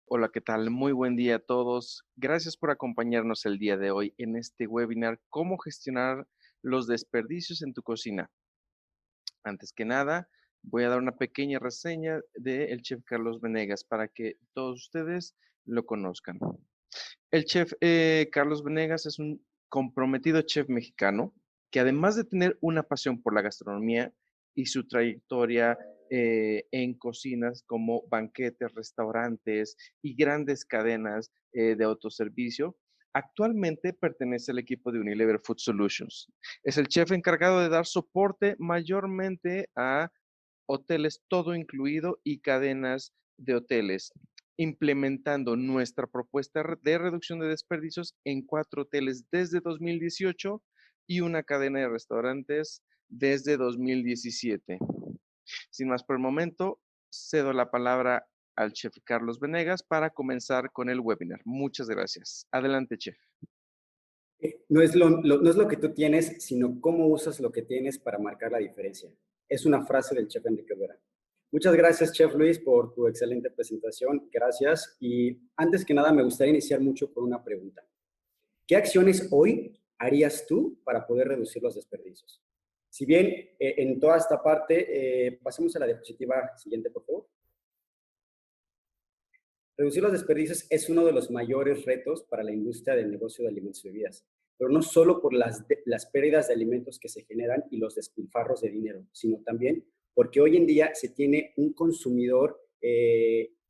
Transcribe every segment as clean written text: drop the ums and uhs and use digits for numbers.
Hola, ¿qué tal? Muy buen día a todos. Gracias por acompañarnos el día de hoy en este webinar, ¿Cómo gestionar los desperdicios en tu cocina? Antes que nada, voy a dar una pequeña reseña del chef Carlos Venegas para que todos ustedes lo conozcan. El chef Carlos Venegas es un comprometido chef mexicano que además de tener una pasión por la gastronomía y su trayectoria en cocinas como banquetes, restaurantes y grandes cadenas de autoservicio, actualmente pertenece al equipo de Unilever Food Solutions. Es el chef encargado de dar soporte mayormente a hoteles todo incluido y cadenas de hoteles, implementando nuestra propuesta de reducción de desperdicios en 4 hoteles desde 2018 y una cadena de restaurantes desde 2017. Sin más por el momento, cedo la palabra al chef Carlos Venegas para comenzar con el webinar. Muchas gracias. Adelante, chef. No es lo que tú tienes, sino cómo usas lo que tienes para marcar la diferencia. Es una frase del chef Enrique Vera. Muchas gracias, chef Luis, por tu excelente presentación. Gracias. Y antes que nada, me gustaría iniciar mucho con una pregunta. ¿Qué acciones hoy harías tú para poder reducir los desperdicios? Si bien en toda esta parte, pasemos a la diapositiva siguiente, por favor. Reducir los desperdicios es uno de los mayores retos para la industria del negocio de alimentos y bebidas, pero no solo por las pérdidas de alimentos que se generan y los despilfarros de dinero, sino también porque hoy en día se tiene un consumidor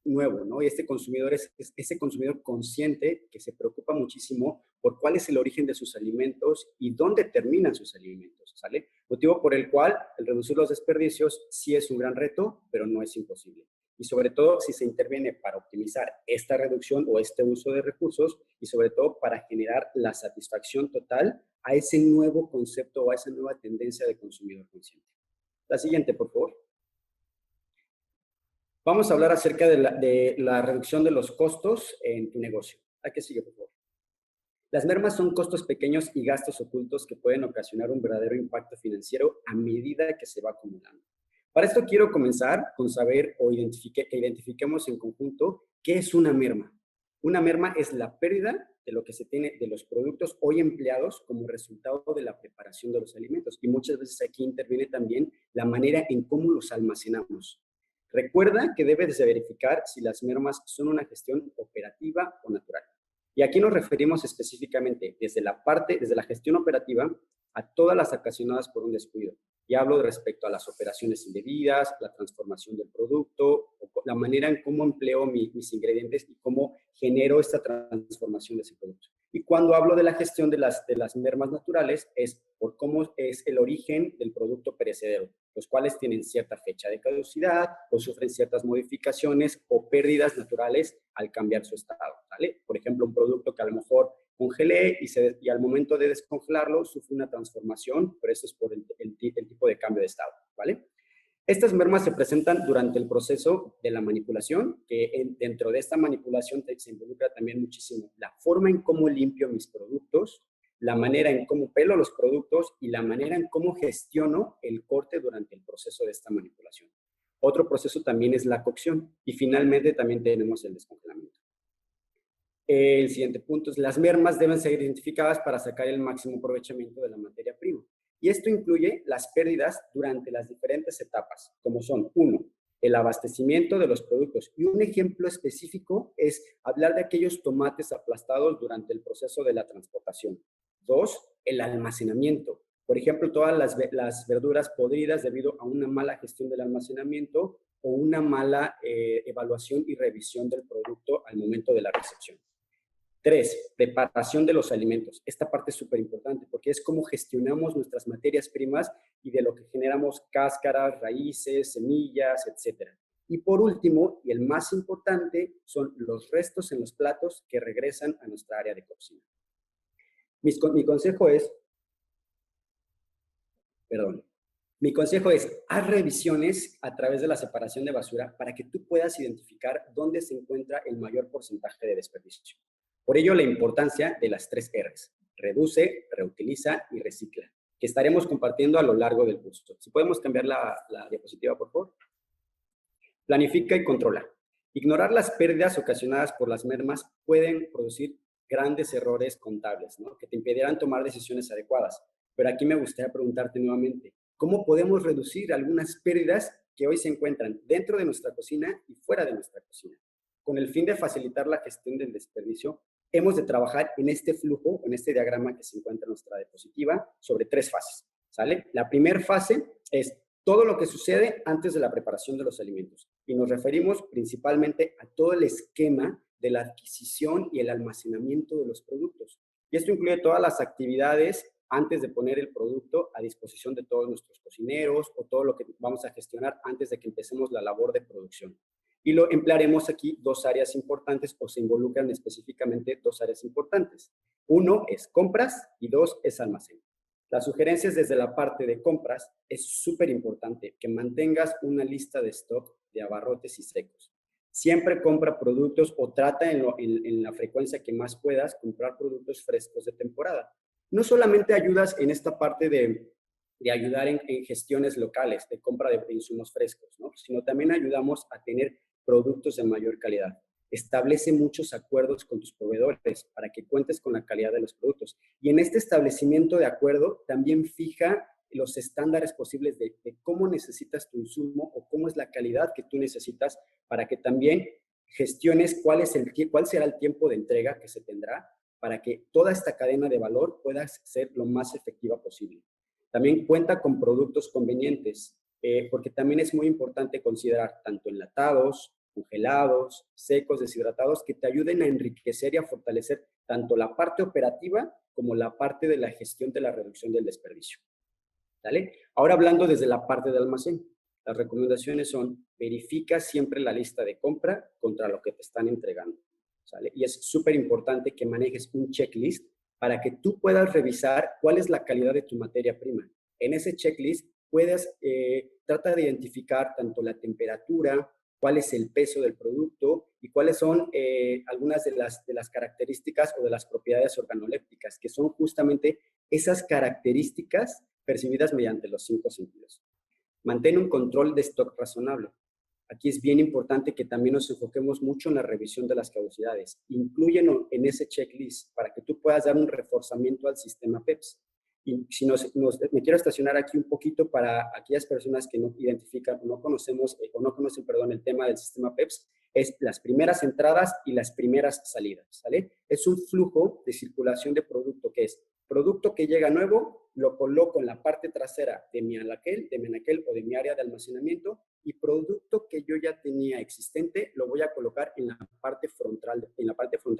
nuevo, ¿no? Y este consumidor es ese consumidor consciente que se preocupa muchísimo por cuál es el origen de sus alimentos y dónde terminan sus alimentos, ¿sale? Motivo por el cual el reducir los desperdicios sí es un gran reto, pero no es imposible. Y sobre todo si se interviene para optimizar esta reducción o este uso de recursos y sobre todo para generar la satisfacción total a ese nuevo concepto o a esa nueva tendencia de consumidor consciente. La siguiente, por favor. Vamos a hablar acerca de la reducción de los costos en tu negocio. ¿A qué sigue, por favor? Las mermas son costos pequeños y gastos ocultos que pueden ocasionar un verdadero impacto financiero a medida que se va acumulando. Para esto quiero comenzar con saber que identifiquemos en conjunto qué es una merma. Una merma es la pérdida de lo que se tiene de los productos hoy empleados como resultado de la preparación de los alimentos. Y muchas veces aquí interviene también la manera en cómo los almacenamos. Recuerda que debes de verificar si las mermas son una gestión operativa o natural. Y aquí nos referimos específicamente desde la gestión operativa a todas las ocasionadas por un descuido. Y hablo respecto a las operaciones indebidas, la transformación del producto, la manera en cómo empleo mis ingredientes y cómo genero esta transformación de ese producto. Y cuando hablo de la gestión de las mermas naturales, es por cómo es el origen del producto perecedero, los cuales tienen cierta fecha de caducidad o sufren ciertas modificaciones o pérdidas naturales al cambiar su estado, ¿vale? Por ejemplo, un producto que a lo mejor congelé y al momento de descongelarlo sufre una transformación, pero eso es por el tipo de cambio de estado, ¿vale? Estas mermas se presentan durante el proceso de la manipulación, que dentro de esta manipulación se involucra también muchísimo la forma en cómo limpio mis productos, la manera en cómo pelo los productos y la manera en cómo gestiono el corte durante el proceso de esta manipulación. Otro proceso también es la cocción y finalmente también tenemos el descongelamiento. El siguiente punto es las mermas deben ser identificadas para sacar el máximo aprovechamiento de la materia prima. Y esto incluye las pérdidas durante las diferentes etapas, como son, 1, el abastecimiento de los productos. Y un ejemplo específico es hablar de aquellos tomates aplastados durante el proceso de la transportación. 2, el almacenamiento. Por ejemplo, todas las verduras podridas debido a una mala gestión del almacenamiento o una mala evaluación y revisión del producto al momento de la recepción. 3, preparación de los alimentos. Esta parte es súper importante porque es cómo gestionamos nuestras materias primas y de lo que generamos cáscaras, raíces, semillas, etc. Y por último, y el más importante, son los restos en los platos que regresan a nuestra área de cocina. Mi consejo es, haz revisiones a través de la separación de basura para que tú puedas identificar dónde se encuentra el mayor porcentaje de desperdicio. Por ello, la importancia de las 3 R's: reduce, reutiliza y recicla, que estaremos compartiendo a lo largo del curso. Si podemos cambiar la diapositiva, por favor. Planifica y controla. Ignorar las pérdidas ocasionadas por las mermas pueden producir grandes errores contables, ¿no? Que te impedirán tomar decisiones adecuadas. Pero aquí me gustaría preguntarte nuevamente, ¿cómo podemos reducir algunas pérdidas que hoy se encuentran dentro de nuestra cocina y fuera de nuestra cocina? Con el fin de facilitar la gestión del desperdicio, hemos de trabajar en este flujo, en este diagrama que se encuentra en nuestra diapositiva, sobre 3 fases, ¿sale? La primera fase es todo lo que sucede antes de la preparación de los alimentos. Y nos referimos principalmente a todo el esquema de la adquisición y el almacenamiento de los productos. Y esto incluye todas las actividades antes de poner el producto a disposición de todos nuestros cocineros o todo lo que vamos a gestionar antes de que empecemos la labor de producción. Y lo emplearemos aquí 2 áreas importantes o se involucran específicamente 2 áreas importantes. Uno es compras y 2 es almacén. Las sugerencias desde la parte de compras es súper importante que mantengas una lista de stock de abarrotes y secos. Siempre compra productos o trata en la frecuencia que más puedas comprar productos frescos de temporada. No solamente ayudas en esta parte de ayudar en gestiones locales, de compra de insumos frescos, ¿no? Sino también ayudamos a tener productos de mayor calidad. Establece muchos acuerdos con tus proveedores para que cuentes con la calidad de los productos. Y en este establecimiento de acuerdo también fija los estándares posibles de cómo necesitas tu insumo o cómo es la calidad que tú necesitas para que también gestiones cuál será el tiempo de entrega que se tendrá para que toda esta cadena de valor pueda ser lo más efectiva posible. También cuenta con productos convenientes, porque también es muy importante considerar tanto enlatados, congelados, secos, deshidratados, que te ayuden a enriquecer y a fortalecer tanto la parte operativa como la parte de la gestión de la reducción del desperdicio. ¿Vale? Ahora hablando desde la parte de almacén, las recomendaciones son, verifica siempre la lista de compra contra lo que te están entregando, ¿sale? Y es súper importante que manejes un checklist para que tú puedas revisar cuál es la calidad de tu materia prima. En ese checklist trata de identificar tanto la temperatura, cuál es el peso del producto y cuáles son algunas de las características o de las propiedades organolépticas, que son justamente esas características percibidas mediante los 5 sentidos. Mantén un control de stock razonable. Aquí es bien importante que también nos enfoquemos mucho en la revisión de las caducidades. Inclúyenlo en ese checklist para que tú puedas dar un reforzamiento al sistema PEPS. Y si me quiero estacionar aquí un poquito para aquellas personas que no identifican o no conocemos o no conocen, perdón, el tema del sistema PEPS, es las primeras entradas y las primeras salidas, ¿sale? Es un flujo de circulación de producto que es producto que llega nuevo, lo coloco en la parte trasera de mi anaquel o de mi área de almacenamiento y producto que yo ya tenía existente lo voy a colocar en la parte frontal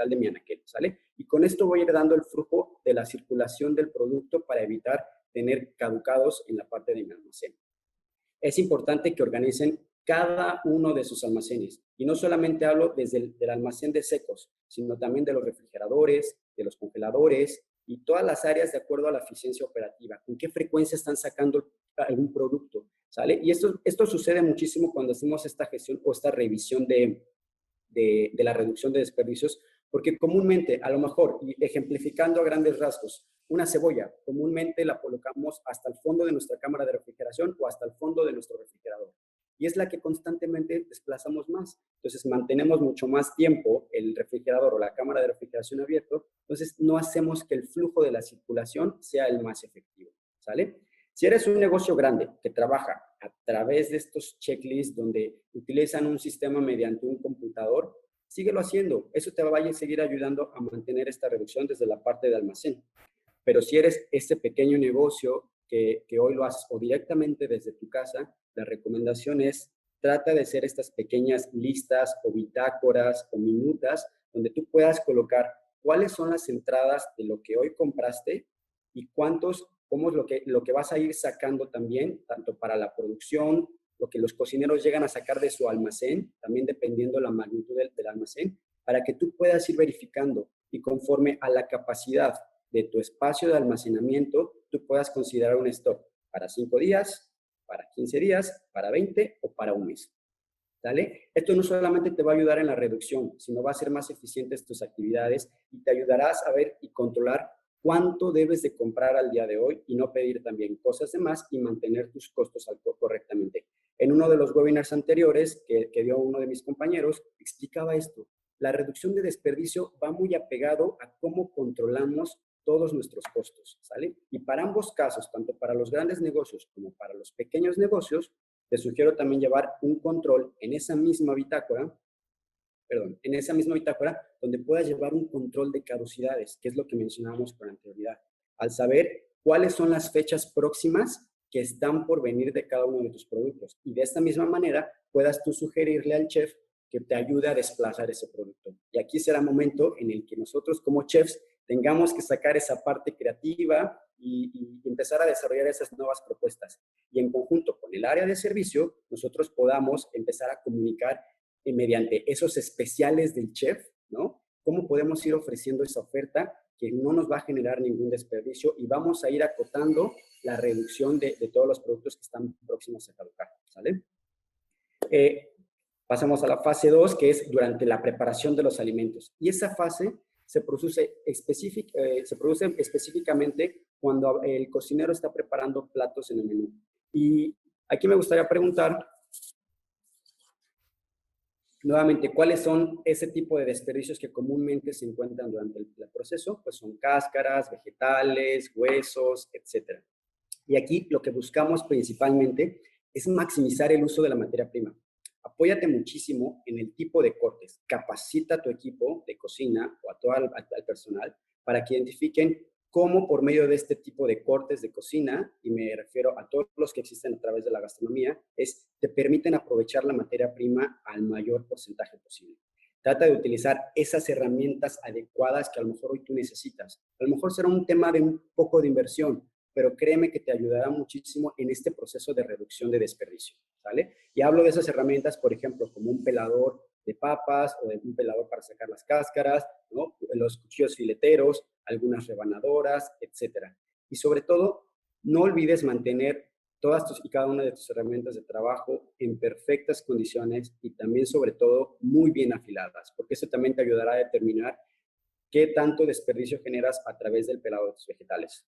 de mi anaquel, ¿sale? Y con esto voy a ir dando el flujo de la circulación del producto para evitar tener caducados en la parte de mi almacén. Es importante que organicen cada uno de sus almacenes. Y no solamente hablo desde del almacén de secos, sino también de los refrigeradores, de los congeladores y todas las áreas de acuerdo a la eficiencia operativa. ¿Con qué frecuencia están sacando algún producto? ¿Sale? Y esto sucede muchísimo cuando hacemos esta gestión o esta revisión de la reducción de desperdicios, porque comúnmente, a lo mejor, y ejemplificando a grandes rasgos, una cebolla comúnmente la colocamos hasta el fondo de nuestra cámara de refrigeración o hasta el fondo de nuestro refrigerador. Y es la que constantemente desplazamos más. Entonces, mantenemos mucho más tiempo el refrigerador o la cámara de refrigeración abierto. Entonces, no hacemos que el flujo de la circulación sea el más efectivo, ¿sale? Si eres un negocio grande que trabaja a través de estos checklists donde utilizan un sistema mediante un computador, síguelo haciendo. Eso te va a seguir ayudando a mantener esta reducción desde la parte de almacén. Pero si eres este pequeño negocio que hoy lo haces o directamente desde tu casa, la recomendación es trata de hacer estas pequeñas listas o bitácoras o minutas donde tú puedas colocar cuáles son las entradas de lo que hoy compraste y cómo es lo que vas a ir sacando también, tanto para la producción, lo que los cocineros llegan a sacar de su almacén, también dependiendo la magnitud del almacén, para que tú puedas ir verificando y conforme a la capacidad de tu espacio de almacenamiento, tú puedas considerar un stock para 5 días, para 15 días, para 20 o para un mes. ¿Sale? Esto no solamente te va a ayudar en la reducción, sino va a hacer más eficientes tus actividades y te ayudará a saber y controlar cuánto debes de comprar al día de hoy y no pedir también cosas de más y mantener tus costos correctamente. En uno de los webinars anteriores que dio uno de mis compañeros, explicaba esto. La reducción de desperdicio va muy apegado a cómo controlamos todos nuestros costos, ¿sale? Y para ambos casos, tanto para los grandes negocios como para los pequeños negocios, te sugiero también llevar un control en esa misma bitácora, donde puedas llevar un control de caducidades, que es lo que mencionábamos con anterioridad. Al saber cuáles son las fechas próximas que están por venir de cada uno de tus productos. Y de esta misma manera puedas tú sugerirle al chef que te ayude a desplazar ese producto. Y aquí será momento en el que nosotros como chefs tengamos que sacar esa parte creativa y empezar a desarrollar esas nuevas propuestas. Y en conjunto con el área de servicio, nosotros podamos empezar a comunicar mediante esos especiales del chef, ¿no? Cómo podemos ir ofreciendo esa oferta que no nos va a generar ningún desperdicio y vamos a ir acotando la reducción de todos los productos que están próximos a caducar, ¿sale? Pasamos a la fase 2, que es durante la preparación de los alimentos. Y esa fase se produce específicamente cuando el cocinero está preparando platos en el menú. Y aquí me gustaría preguntar, nuevamente, ¿cuáles son ese tipo de desperdicios que comúnmente se encuentran durante el proceso? Pues son cáscaras, vegetales, huesos, etc. Y aquí lo que buscamos principalmente es maximizar el uso de la materia prima. Apóyate muchísimo en el tipo de cortes. Capacita a tu equipo de cocina o a todo al personal para que identifiquen cómo por medio de este tipo de cortes de cocina, y me refiero a todos los que existen a través de la gastronomía, te permiten aprovechar la materia prima al mayor porcentaje posible. Trata de utilizar esas herramientas adecuadas que a lo mejor hoy tú necesitas. A lo mejor será un tema de un poco de inversión, pero créeme que te ayudará muchísimo en este proceso de reducción de desperdicio, ¿vale? Y hablo de esas herramientas, por ejemplo, como un pelador de papas o de un pelador para sacar las cáscaras, ¿no? Los cuchillos fileteros, algunas rebanadoras, etcétera. Y sobre todo, no olvides mantener todas y cada una de tus herramientas de trabajo en perfectas condiciones y también, sobre todo, muy bien afiladas, porque eso también te ayudará a determinar qué tanto desperdicio generas a través del pelado de tus vegetales,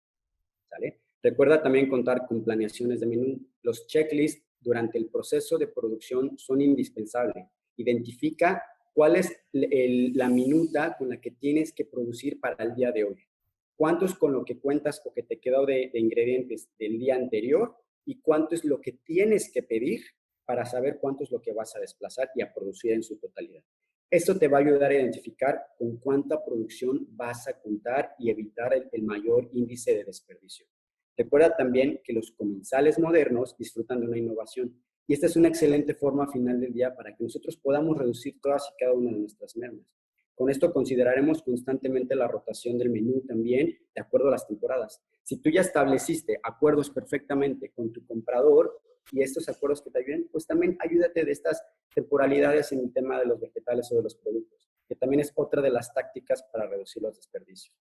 ¿sale? Recuerda también contar con planeaciones de menú. Los checklists durante el proceso de producción son indispensables. Identifica cuál es la minuta con la que tienes que producir para el día de hoy. ¿Cuánto es con lo que cuentas o que te quedó de ingredientes del día anterior? ¿Y cuánto es lo que tienes que pedir para saber cuánto es lo que vas a desplazar y a producir en su totalidad? Esto te va a ayudar a identificar con cuánta producción vas a contar y evitar el mayor índice de desperdicio. Recuerda también que los comensales modernos disfrutan de una innovación y esta es una excelente forma al final del día para que nosotros podamos reducir todas y cada una de nuestras mermas. Con esto consideraremos constantemente la rotación del menú también de acuerdo a las temporadas. Si tú ya estableciste acuerdos perfectamente con tu comprador y estos acuerdos que te ayuden, pues también ayúdate de estas temporalidades en el tema de los vegetales o de los productos, que también es otra de las tácticas para reducir los desperdicios.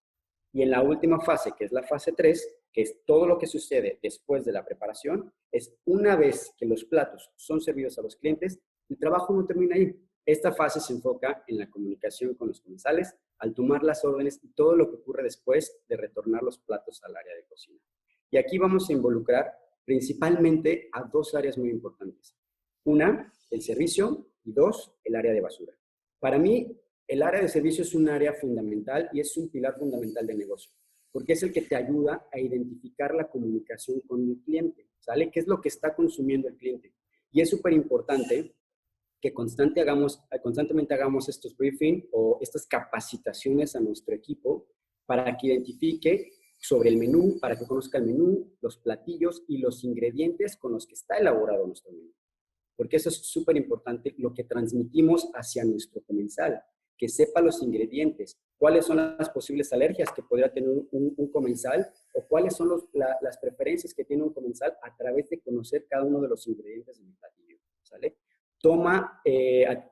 Y en la última fase, que es la fase 3, que es todo lo que sucede después de la preparación, es una vez que los platos son servidos a los clientes, el trabajo no termina ahí. Esta fase se enfoca en la comunicación con los comensales, al tomar las órdenes y todo lo que ocurre después de retornar los platos al área de cocina. Y aquí vamos a involucrar principalmente a dos áreas muy importantes. Una, el servicio, y dos, el área de basura. Para mí, el área de servicio es un área fundamental y es un pilar fundamental de negocio, porque es el que te ayuda a identificar la comunicación con el cliente, ¿sale? ¿Qué es lo que está consumiendo el cliente? Y es súper importante que constantemente hagamos estos briefings o estas capacitaciones a nuestro equipo para que identifique sobre el menú, para que conozca el menú, los platillos y los ingredientes con los que está elaborado nuestro menú. Porque eso es súper importante, lo que transmitimos hacia nuestro comensal, que sepa los ingredientes, cuáles son las posibles alergias que podría tener un comensal o cuáles son las preferencias que tiene un comensal a través de conocer cada uno de los ingredientes del platillo, ¿sale? Toma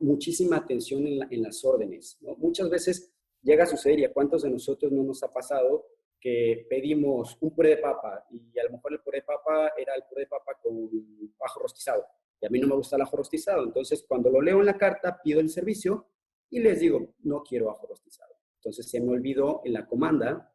muchísima atención en las órdenes, ¿no? Muchas veces llega a suceder, y a cuántos de nosotros no nos ha pasado, que pedimos un puré de papa y a lo mejor el puré de papa era el puré de papa con ajo rostizado. Y a mí no me gusta el ajo rostizado. Entonces, cuando lo leo en la carta, pido el servicio y les digo, no quiero ajo rostizado. Entonces, se me olvidó en la comanda,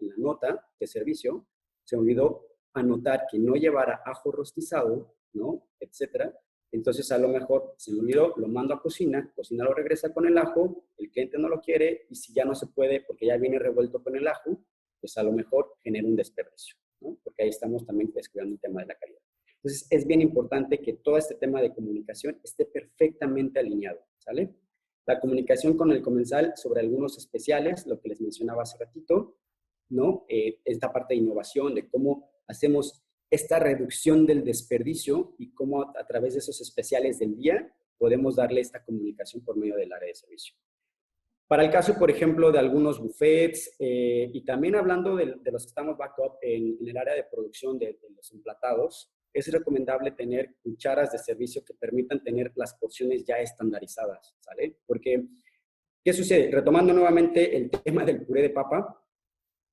en la nota de servicio, se me olvidó anotar que no llevara ajo rostizado, ¿no? Etcétera. Entonces, a lo mejor se me olvidó, lo mando a cocina lo regresa con el ajo, el cliente no lo quiere, y si ya no se puede porque ya viene revuelto con el ajo, pues a lo mejor genera un desperdicio, ¿no? Porque ahí estamos también descuidando el tema de la calidad. Entonces, es bien importante que todo este tema de comunicación esté perfectamente alineado, ¿sale? La comunicación con el comensal sobre algunos especiales, lo que les mencionaba hace ratito, ¿no? Esta parte de innovación, de cómo hacemos esta reducción del desperdicio y cómo a través de esos especiales del día podemos darle esta comunicación por medio del área de servicio. Para el caso, por ejemplo, de algunos buffets y también hablando de los que estamos backup en el área de producción de los emplatados, es recomendable tener cucharas de servicio que permitan tener las porciones ya estandarizadas, ¿sale? Porque, ¿qué sucede? Retomando nuevamente el tema del puré de papa,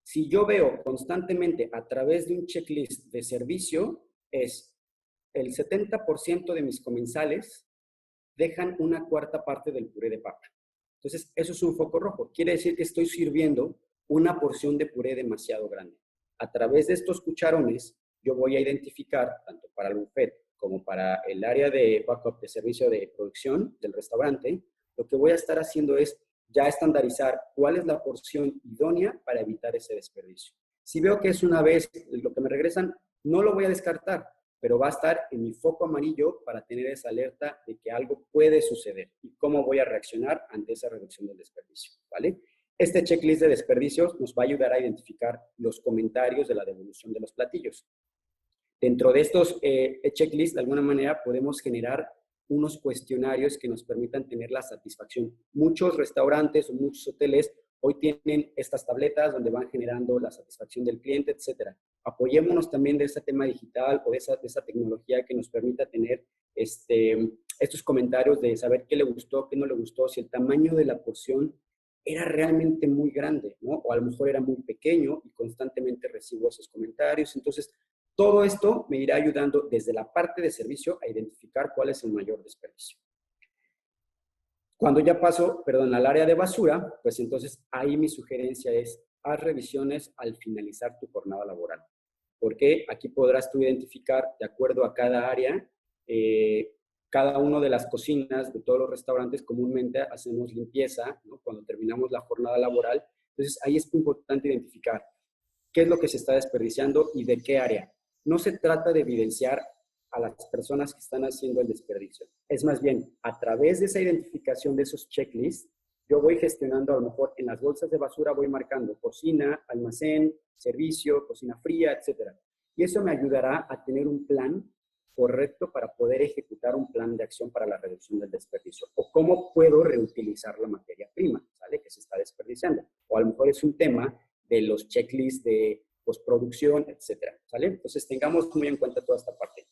si yo veo constantemente a través de un checklist de servicio, es el 70% de mis comensales dejan una cuarta parte del puré de papa. Entonces, eso es un foco rojo. Quiere decir que estoy sirviendo una porción de puré demasiado grande. A través de estos cucharones, yo voy a identificar, tanto para el buffet como para el área de backup de servicio de producción del restaurante, lo que voy a estar haciendo es ya estandarizar cuál es la porción idónea para evitar ese desperdicio. Si veo que es una vez lo que me regresan, no lo voy a descartar, pero va a estar en mi foco amarillo para tener esa alerta de que algo puede suceder y cómo voy a reaccionar ante esa reducción del desperdicio, ¿vale? Este checklist de desperdicios nos va a ayudar a identificar los comentarios de la devolución de los platillos. Dentro de estos checklists, de alguna manera, podemos generar unos cuestionarios que nos permitan tener la satisfacción. Muchos restaurantes o muchos hoteles hoy tienen estas tabletas donde van generando la satisfacción del cliente, etcétera. Apoyémonos también de ese tema digital o de esa tecnología que nos permita tener estos comentarios de saber qué le gustó, qué no le gustó, si el tamaño de la porción era realmente muy grande, ¿no? O a lo mejor era muy pequeño y constantemente recibo esos comentarios. Entonces, todo esto me irá ayudando desde la parte de servicio a identificar cuál es el mayor desperdicio. Cuando ya paso, al área de basura, pues entonces ahí mi sugerencia es, haz revisiones al finalizar tu jornada laboral. Porque aquí podrás tú identificar, de acuerdo a cada área, cada una de las cocinas de todos los restaurantes comúnmente hacemos limpieza, ¿no? Cuando terminamos la jornada laboral. Entonces ahí es importante identificar qué es lo que se está desperdiciando y de qué área. No se trata de evidenciar a las personas que están haciendo el desperdicio. Es más bien, a través de esa identificación de esos checklists, yo voy gestionando, a lo mejor en las bolsas de basura voy marcando cocina, almacén, servicio, cocina fría, etc. Y eso me ayudará a tener un plan correcto para poder ejecutar un plan de acción para la reducción del desperdicio. O cómo puedo reutilizar la materia prima, ¿sale? Que se está desperdiciando. O a lo mejor es un tema de los checklists de postproducción, etcétera, ¿sale? Entonces, tengamos muy en cuenta toda esta parte.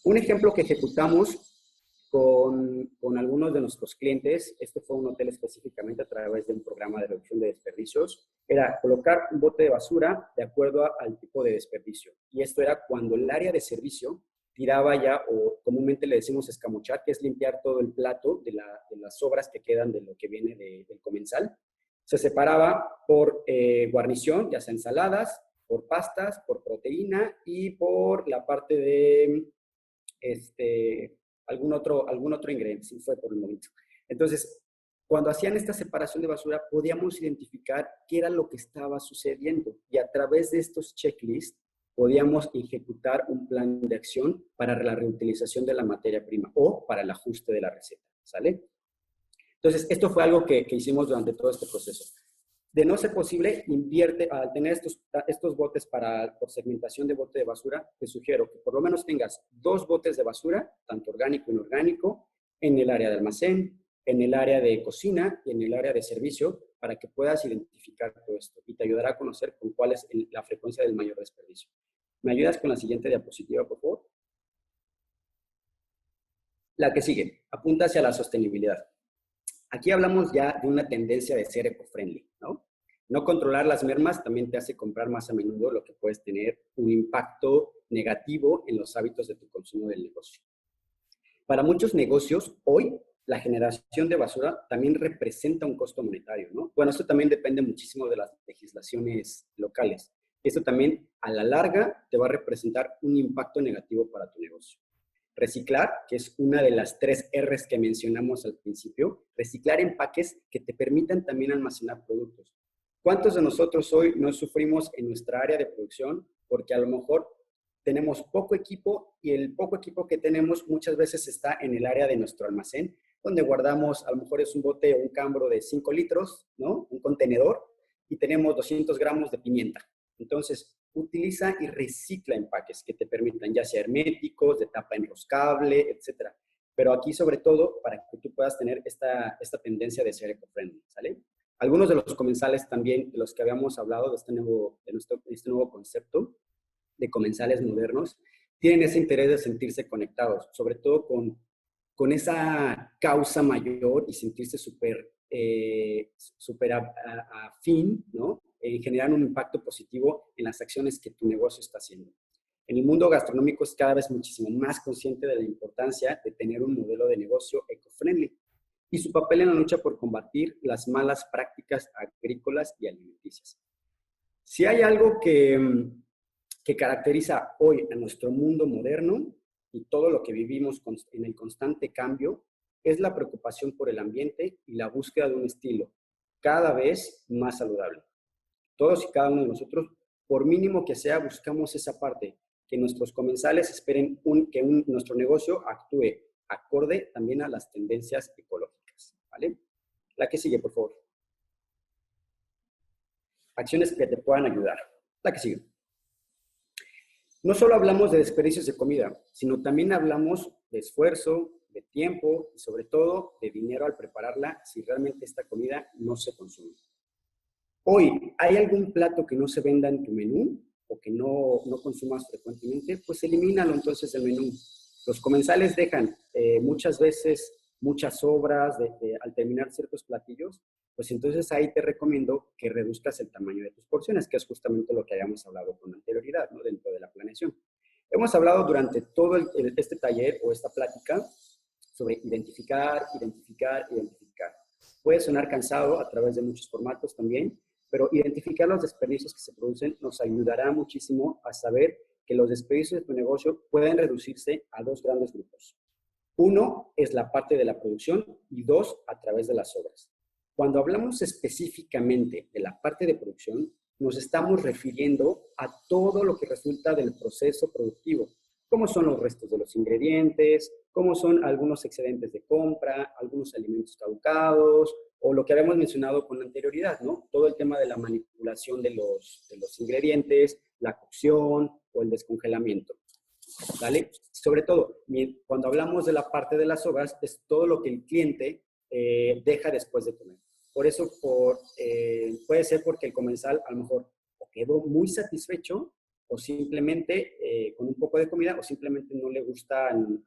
Un ejemplo que ejecutamos con algunos de nuestros clientes, este fue un hotel específicamente a través de un programa de reducción de desperdicios, era colocar un bote de basura de acuerdo al tipo de desperdicio. Y esto era cuando el área de servicio tiraba ya, o comúnmente le decimos escamochar, que es limpiar todo el plato de las sobras que quedan de lo que viene del comensal. Se separaba por guarnición, ya sea ensaladas, por pastas, por proteína y por la parte de algún otro ingrediente, si fue por el momento. Entonces, cuando hacían esta separación de basura, podíamos identificar qué era lo que estaba sucediendo y a través de estos checklists podíamos ejecutar un plan de acción para la reutilización de la materia prima o para el ajuste de la receta, ¿sale? Entonces, esto fue algo que hicimos durante todo este proceso. De no ser posible, invierte, al tener estos botes por segmentación de bote de basura, te sugiero que por lo menos tengas 2 botes de basura, tanto orgánico e inorgánico, en el área de almacén, en el área de cocina y en el área de servicio, para que puedas identificar todo esto y te ayudará a conocer con cuál es la frecuencia del mayor desperdicio. ¿Me ayudas con la siguiente diapositiva, por favor? La que sigue, apunta hacia la sostenibilidad. Aquí hablamos ya de una tendencia de ser eco-friendly, ¿no? No controlar las mermas también te hace comprar más a menudo, lo que puedes tener un impacto negativo en los hábitos de tu consumo del negocio. Para muchos negocios, hoy la generación de basura también representa un costo monetario, ¿no? Bueno, esto también depende muchísimo de las legislaciones locales. Esto también, a la larga, te va a representar un impacto negativo para tu negocio. Reciclar, que es una de las 3 R's que mencionamos al principio, reciclar empaques que te permitan también almacenar productos. ¿Cuántos de nosotros hoy no sufrimos en nuestra área de producción porque a lo mejor tenemos poco equipo y el poco equipo que tenemos muchas veces está en el área de nuestro almacén, donde guardamos, a lo mejor es un bote o un cambro de 5 litros, ¿no? Un contenedor, y tenemos 200 gramos de pimienta. Entonces, utiliza y recicla empaques que te permitan, ya sea herméticos, de tapa enroscable, etcétera. Pero aquí, sobre todo, para que tú puedas tener esta tendencia de ser eco-friendly, ¿sale? Algunos de los comensales también, de los que habíamos hablado, de este nuevo concepto de comensales modernos, tienen ese interés de sentirse conectados, sobre todo con esa causa mayor y sentirse súper afín, ¿no? En generar un impacto positivo en las acciones que tu negocio está haciendo. En el mundo gastronómico es cada vez muchísimo más consciente de la importancia de tener un modelo de negocio eco-friendly y su papel en la lucha por combatir las malas prácticas agrícolas y alimenticias. Si hay algo que caracteriza hoy a nuestro mundo moderno y todo lo que vivimos en el constante cambio, es la preocupación por el ambiente y la búsqueda de un estilo cada vez más saludable. Todos y cada uno de nosotros, por mínimo que sea, buscamos esa parte, que nuestros comensales esperen que nuestro negocio actúe acorde también a las tendencias ecológicas, ¿vale? La que sigue, por favor. Acciones que te puedan ayudar. La que sigue. No solo hablamos de desperdicios de comida, sino también hablamos de esfuerzo, de tiempo y sobre todo de dinero al prepararla si realmente esta comida no se consume. Hoy, ¿hay algún plato que no se venda en tu menú o que no consumas frecuentemente? Pues elimínalo entonces del menú. Los comensales dejan muchas veces muchas sobras al terminar ciertos platillos, pues entonces ahí te recomiendo que reduzcas el tamaño de tus porciones, que es justamente lo que habíamos hablado con anterioridad, ¿no? Dentro de la planeación. Hemos hablado durante todo este taller o esta plática sobre identificar. Puede sonar cansado a través de muchos formatos también, pero identificar los desperdicios que se producen nos ayudará muchísimo a saber que los desperdicios de tu negocio pueden reducirse a 2 grandes grupos. Uno es la parte de la producción y 2 a través de las obras. Cuando hablamos específicamente de la parte de producción, nos estamos refiriendo a todo lo que resulta del proceso productivo, como son los restos de los ingredientes, como son algunos excedentes de compra, algunos alimentos caducados, o lo que habíamos mencionado con anterioridad, ¿no? Todo el tema de la manipulación de los ingredientes, la cocción o el descongelamiento, ¿vale? Sobre todo, cuando hablamos de la parte de las obras, es todo lo que el cliente deja después de comer. Por eso, puede ser porque el comensal a lo mejor quedó muy satisfecho o simplemente con un poco de comida o simplemente no le gustan,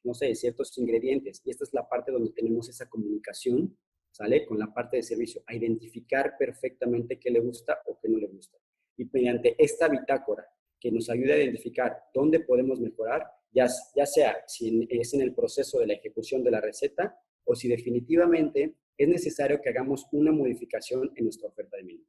no sé, ciertos ingredientes. Y esta es la parte donde tenemos esa comunicación, ¿sale? Con la parte de servicio, a identificar perfectamente qué le gusta o qué no le gusta. Y mediante esta bitácora que nos ayude a identificar dónde podemos mejorar, ya sea si es en el proceso de la ejecución de la receta o si definitivamente es necesario que hagamos una modificación en nuestra oferta de menú,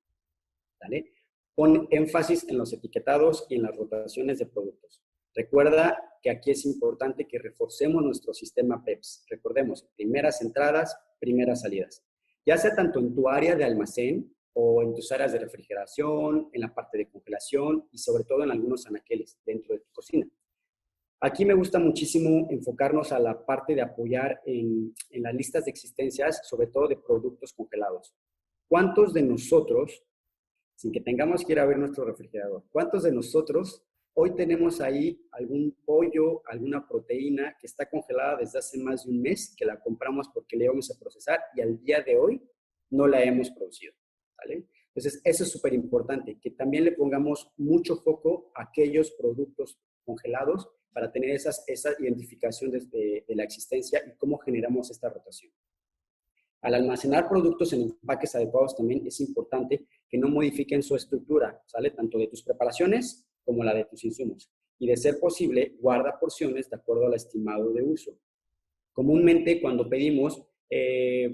¿vale? Pon énfasis en los etiquetados y en las rotaciones de productos. Recuerda que aquí es importante que reforcemos nuestro sistema PEPS. Recordemos, primeras entradas, primeras salidas. Ya sea tanto en tu área de almacén o en tus áreas de refrigeración, en la parte de congelación y sobre todo en algunos anaqueles dentro de tu cocina. Aquí me gusta muchísimo enfocarnos a la parte de apoyar en las listas de existencias, sobre todo de productos congelados. ¿Cuántos de nosotros, sin que tengamos que ir a ver nuestro refrigerador, cuántos de nosotros hoy tenemos ahí algún pollo, alguna proteína que está congelada desde hace más de un mes, que la compramos porque la íbamos a procesar y al día de hoy no la hemos producido, ¿vale? Entonces, eso es súper importante, que también le pongamos mucho foco a aquellos productos congelados para tener esa identificación de la existencia y cómo generamos esta rotación. Al almacenar productos en empaques adecuados también es importante que no modifiquen su estructura, ¿sale? Tanto de tus preparaciones como la de tus insumos. Y de ser posible, guarda porciones de acuerdo al estimado de uso. Comúnmente cuando pedimos,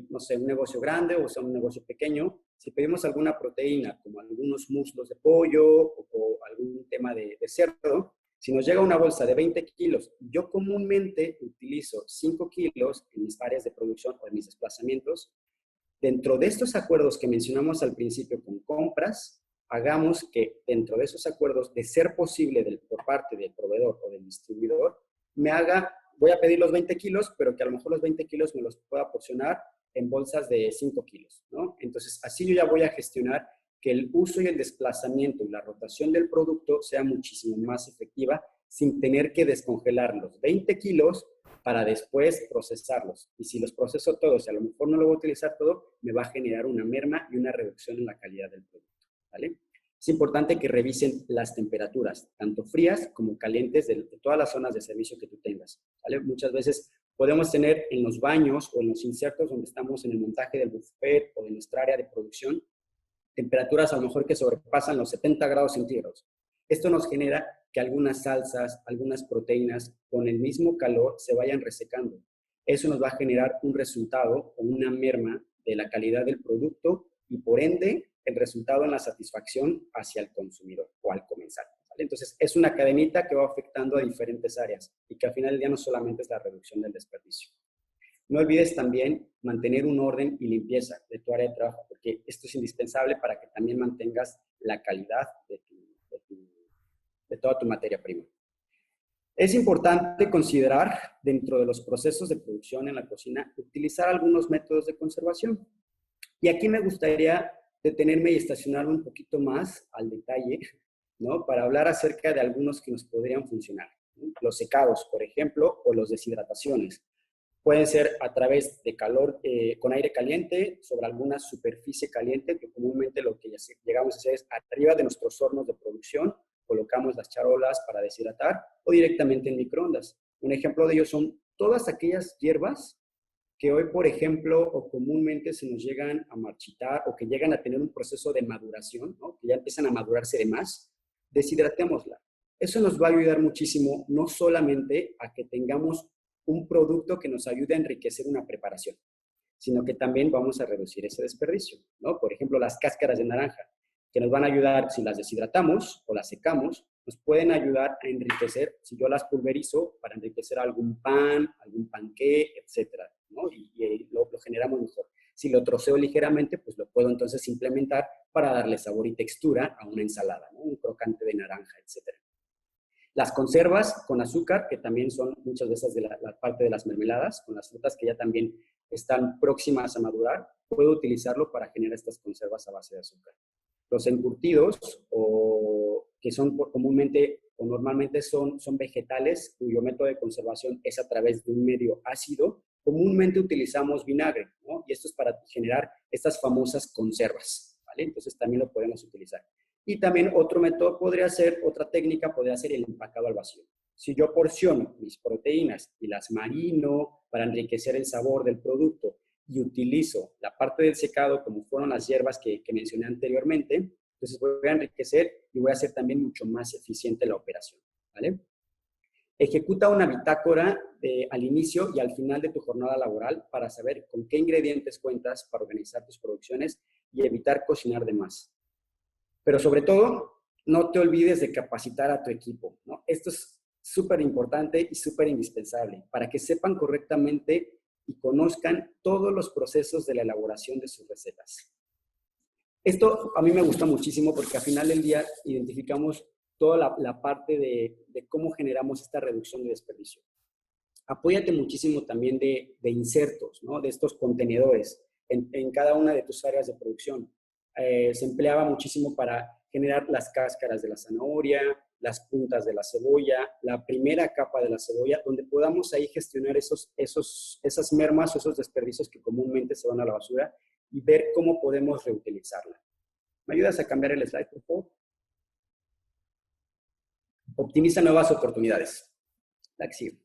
no sé, un negocio grande o sea, un negocio pequeño, si pedimos alguna proteína, como algunos muslos de pollo o algún tema de cerdo, si nos llega una bolsa de 20 kilos, yo comúnmente utilizo 5 kilos en mis áreas de producción o en mis desplazamientos. Dentro de estos acuerdos que mencionamos al principio con compras, hagamos que dentro de esos acuerdos, de ser posible por parte del proveedor o del distribuidor, voy a pedir los 20 kilos, pero que a lo mejor los 20 kilos me los pueda porcionar en bolsas de 5 kilos, ¿no? Entonces, así yo ya voy a gestionar que el uso y el desplazamiento y la rotación del producto sea muchísimo más efectiva sin tener que descongelar los 20 kilos para después procesarlos. Y si los proceso todos y a lo mejor no lo voy a utilizar todo, me va a generar una merma y una reducción en la calidad del producto, ¿vale? Es importante que revisen las temperaturas, tanto frías como calientes de todas las zonas de servicio que tú tengas, ¿vale? Muchas veces podemos tener en los baños o en los insertos donde estamos en el montaje del buffet o de nuestra área de producción, temperaturas a lo mejor que sobrepasan los 70 grados centígrados. Esto nos genera que algunas salsas, algunas proteínas, con el mismo calor se vayan resecando. Eso nos va a generar un resultado o una merma de la calidad del producto y por ende el resultado en la satisfacción hacia el consumidor o al comensal, ¿vale? Entonces es una cadenita que va afectando a diferentes áreas y que al final del día no solamente es la reducción del desperdicio. No olvides también mantener un orden y limpieza de tu área de trabajo, porque esto es indispensable para que también mantengas la calidad de toda tu materia prima. Es importante considerar dentro de los procesos de producción en la cocina utilizar algunos métodos de conservación. Y aquí me gustaría detenerme y estacionarme un poquito más al detalle, ¿no? Para hablar acerca de algunos que nos podrían funcionar, ¿no? Los secados, por ejemplo, o los deshidrataciones. Pueden ser a través de calor, con aire caliente, sobre alguna superficie caliente, que comúnmente lo que llegamos a hacer es arriba de nuestros hornos de producción, colocamos las charolas para deshidratar, o directamente en microondas. Un ejemplo de ello son todas aquellas hierbas que hoy, por ejemplo, o comúnmente se nos llegan a marchitar o que llegan a tener un proceso de maduración, ¿no? Que ya empiezan a madurarse de más, deshidratémosla. Eso nos va a ayudar muchísimo, no solamente a que tengamos un producto que nos ayude a enriquecer una preparación, sino que también vamos a reducir ese desperdicio, ¿no? Por ejemplo, las cáscaras de naranja, que nos van a ayudar, si las deshidratamos o las secamos, nos pueden ayudar a enriquecer, si yo las pulverizo, para enriquecer algún pan, algún panqué, etcétera, ¿no? Y lo generamos mejor. Si lo troceo ligeramente, pues lo puedo entonces implementar para darle sabor y textura a una ensalada, ¿no? Un crocante de naranja, etcétera. Las conservas con azúcar, que también son muchas veces de la parte de las mermeladas, con las frutas que ya también están próximas a madurar, puedo utilizarlo para generar estas conservas a base de azúcar. Los encurtidos, que son comúnmente o normalmente son vegetales, cuyo método de conservación es a través de un medio ácido, comúnmente utilizamos vinagre, ¿no? Y esto es para generar estas famosas conservas, ¿vale? Entonces también lo podemos utilizar. Y también otro método otra técnica podría ser el empacado al vacío. Si yo porciono mis proteínas y las marino para enriquecer el sabor del producto y utilizo la parte del secado como fueron las hierbas que mencioné anteriormente, entonces voy a enriquecer y voy a hacer también mucho más eficiente la operación, ¿vale? Ejecuta una bitácora al inicio y al final de tu jornada laboral para saber con qué ingredientes cuentas para organizar tus producciones y evitar cocinar de más. Pero sobre todo, no te olvides de capacitar a tu equipo, ¿no? Esto es súper importante y súper indispensable para que sepan correctamente y conozcan todos los procesos de la elaboración de sus recetas. Esto a mí me gusta muchísimo porque al final del día identificamos toda la parte de cómo generamos esta reducción de desperdicio. Apóyate muchísimo también de insertos, ¿no? De estos contenedores en cada una de tus áreas de producción. Se empleaba muchísimo para generar las cáscaras de la zanahoria, las puntas de la cebolla, la primera capa de la cebolla, donde podamos ahí gestionar esas mermas o esos desperdicios que comúnmente se van a la basura y ver cómo podemos reutilizarla. ¿Me ayudas a cambiar el slide, por favor? Optimiza nuevas oportunidades. La que sigue.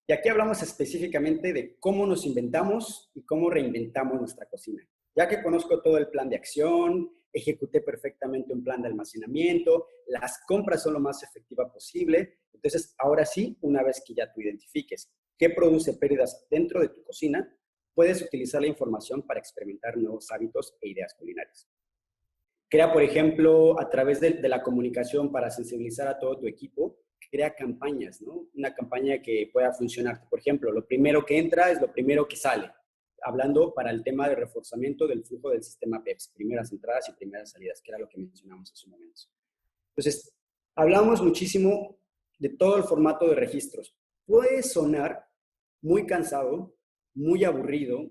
Y aquí hablamos específicamente de cómo nos inventamos y cómo reinventamos nuestra cocina. Ya que conozco todo el plan de acción, ejecuté perfectamente un plan de almacenamiento, las compras son lo más efectiva posible. Entonces, ahora sí, una vez que ya tú identifiques qué produce pérdidas dentro de tu cocina, puedes utilizar la información para experimentar nuevos hábitos e ideas culinarias. Crea, por ejemplo, a través de la comunicación para sensibilizar a todo tu equipo, crea campañas, ¿no? Una campaña que pueda funcionar. Por ejemplo, lo primero que entra es lo primero que sale. Hablando para el tema de reforzamiento del flujo del sistema PEPS, primeras entradas y primeras salidas, que era lo que mencionamos hace un momento. Entonces, hablamos muchísimo de todo el formato de registros. Puede sonar muy cansado, muy aburrido,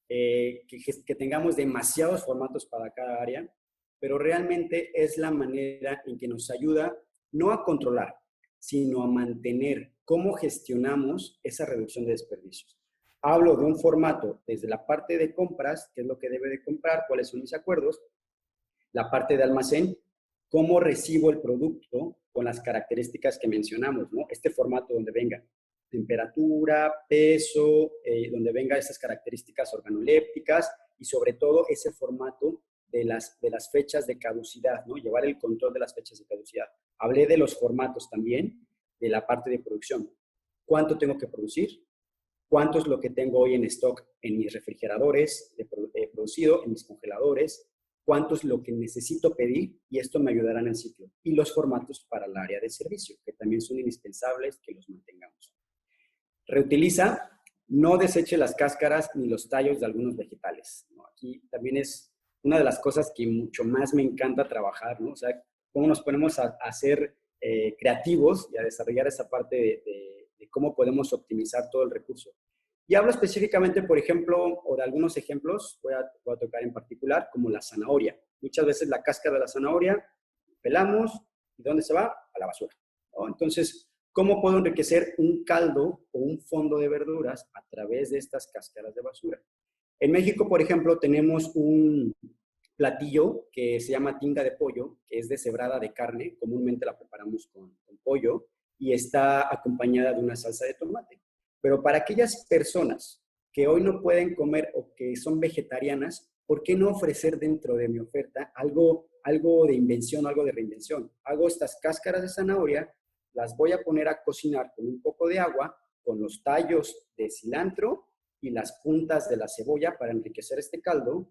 que tengamos demasiados formatos para cada área, pero realmente es la manera en que nos ayuda no a controlar, sino a mantener cómo gestionamos esa reducción de desperdicios. Hablo de un formato desde la parte de compras, qué es lo que debe de comprar, cuáles son mis acuerdos, la parte de almacén, cómo recibo el producto con las características que mencionamos, ¿no? Este formato donde venga temperatura, peso, donde venga esas características organolépticas y sobre todo ese formato de las fechas de caducidad, ¿no? Llevar el control de las fechas de caducidad. Hablé de los formatos también, de la parte de producción. ¿Cuánto tengo que producir? ¿Cuánto es lo que tengo hoy en stock en mis refrigeradores producido, en mis congeladores? ¿Cuánto es lo que necesito pedir? Y esto me ayudará en el ciclo. Y los formatos para el área de servicio, que también son indispensables que los mantengamos. Reutiliza, no deseche las cáscaras ni los tallos de algunos vegetales, ¿no? Aquí también es una de las cosas que mucho más me encanta trabajar, ¿no? O sea, cómo nos ponemos a ser creativos y a desarrollar esa parte de cómo podemos optimizar todo el recurso. Y hablo específicamente, por ejemplo, o de algunos ejemplos, voy a tocar en particular, como la zanahoria. Muchas veces la cáscara de la zanahoria, pelamos, ¿y dónde se va? A la basura, ¿no? Entonces, ¿cómo puedo enriquecer un caldo o un fondo de verduras a través de estas cáscaras de basura? En México, por ejemplo, tenemos un platillo que se llama tinga de pollo, que es deshebrada de carne, comúnmente la preparamos con pollo, y está acompañada de una salsa de tomate. Pero para aquellas personas que hoy no pueden comer o que son vegetarianas, ¿por qué no ofrecer dentro de mi oferta algo de invención, algo de reinvención? Hago estas cáscaras de zanahoria, las voy a poner a cocinar con un poco de agua, con los tallos de cilantro y las puntas de la cebolla para enriquecer este caldo.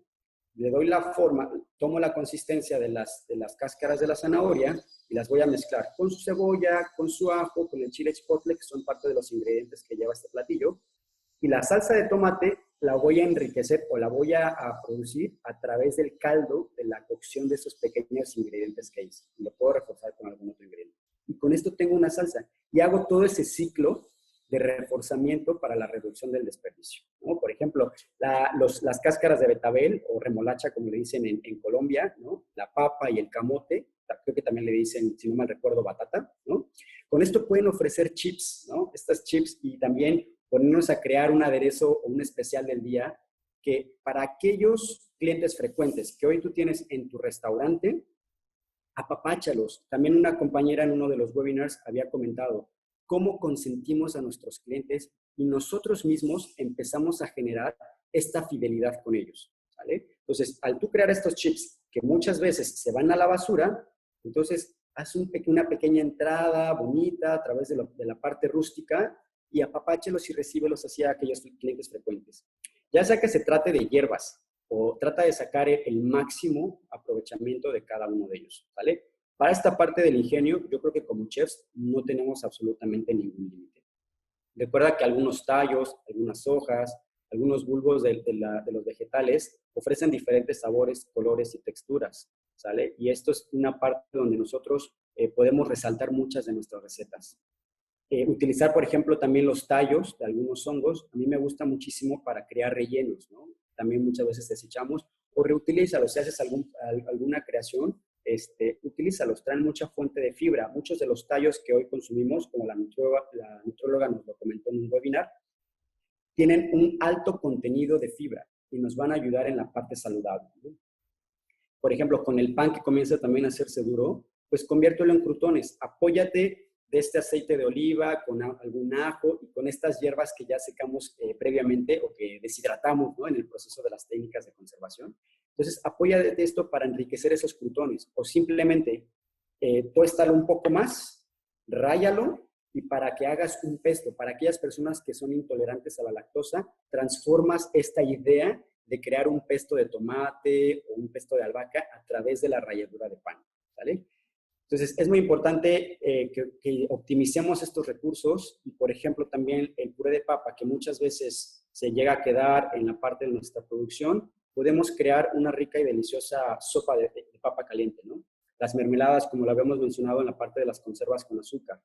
Le doy la forma, tomo la consistencia de las cáscaras de la zanahoria y las voy a mezclar con su cebolla, con su ajo, con el chile chipotle, que son parte de los ingredientes que lleva este platillo. Y la salsa de tomate la voy a enriquecer o la voy a producir a través del caldo, de la cocción de esos pequeños ingredientes que hice. Y lo puedo reforzar con algún otro ingrediente. Y con esto tengo una salsa. Y hago todo ese ciclo de reforzamiento para la reducción del desperdicio, ¿no? Por ejemplo, las cáscaras de betabel o remolacha, como le dicen en Colombia, ¿no? La papa y el camote, creo que también le dicen, si no mal recuerdo, batata, ¿no? Con esto pueden ofrecer chips, ¿no? Estas chips, y también ponernos a crear un aderezo o un especial del día que para aquellos clientes frecuentes que hoy tú tienes en tu restaurante, apapáchalos. También una compañera en uno de los webinars había comentado cómo consentimos a nuestros clientes y nosotros mismos empezamos a generar esta fidelidad con ellos, ¿vale? Entonces, al tú crear estos chips que muchas veces se van a la basura, entonces haz una pequeña entrada bonita a través de la parte rústica y apapáchelos y recíbelos así a aquellos clientes frecuentes. Ya sea que se trate de hierbas o trata de sacar el máximo aprovechamiento de cada uno de ellos, ¿vale? Para esta parte del ingenio, yo creo que como chefs no tenemos absolutamente ningún límite. Recuerda que algunos tallos, algunas hojas, algunos bulbos de los vegetales ofrecen diferentes sabores, colores y texturas, ¿sale? Y esto es una parte donde nosotros podemos resaltar muchas de nuestras recetas. Utilizar, por ejemplo, también los tallos de algunos hongos, a mí me gusta muchísimo para crear rellenos, ¿no? También muchas veces desechamos o reutilízalos. Si haces alguna creación, utilízalos, traen mucha fuente de fibra. Muchos de los tallos que hoy consumimos, como la nutróloga nos lo comentó en un webinar, tienen un alto contenido de fibra y nos van a ayudar en la parte saludable, ¿no? Por ejemplo, con el pan que comienza también a hacerse duro, pues conviértelo en crutones. Apóyate de este aceite de oliva con algún ajo y con estas hierbas que ya secamos previamente o que deshidratamos, ¿no? En el proceso de las técnicas de conservación. Entonces, apóyate de esto para enriquecer esos crutones o simplemente tuéstalo un poco más, ráyalo y para que hagas un pesto, para aquellas personas que son intolerantes a la lactosa, transformas esta idea de crear un pesto de tomate o un pesto de albahaca a través de la ralladura de pan, ¿vale? Entonces, es muy importante que optimicemos estos recursos y, por ejemplo, también el puré de papa, que muchas veces se llega a quedar en la parte de nuestra producción, podemos crear una rica y deliciosa sopa de papa caliente, ¿no? Las mermeladas, como lo habíamos mencionado en la parte de las conservas con azúcar.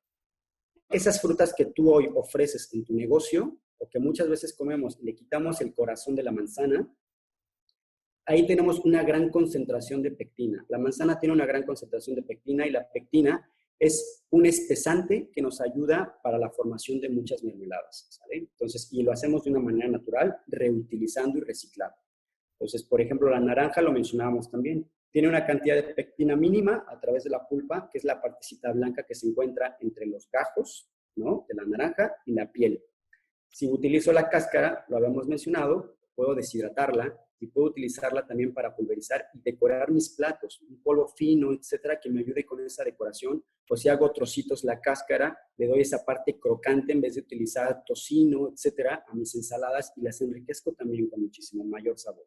Esas frutas que tú hoy ofreces en tu negocio, o que muchas veces comemos, le quitamos el corazón de la manzana, ahí tenemos una gran concentración de pectina. La manzana tiene una gran concentración de pectina y la pectina es un espesante que nos ayuda para la formación de muchas mermeladas, ¿sale? Entonces, y lo hacemos de una manera natural, reutilizando y reciclando. Entonces, por ejemplo, la naranja lo mencionábamos también. Tiene una cantidad de pectina mínima a través de la pulpa, que es la partecita blanca que se encuentra entre los gajos, ¿no?, de la naranja y la piel. Si utilizo la cáscara, lo habíamos mencionado, puedo deshidratarla y puedo utilizarla también para pulverizar y decorar mis platos, un polvo fino, etcétera, que me ayude con esa decoración. O si hago trocitos la cáscara, le doy esa parte crocante en vez de utilizar tocino, etcétera, a mis ensaladas y las enriquezco también con muchísimo mayor sabor.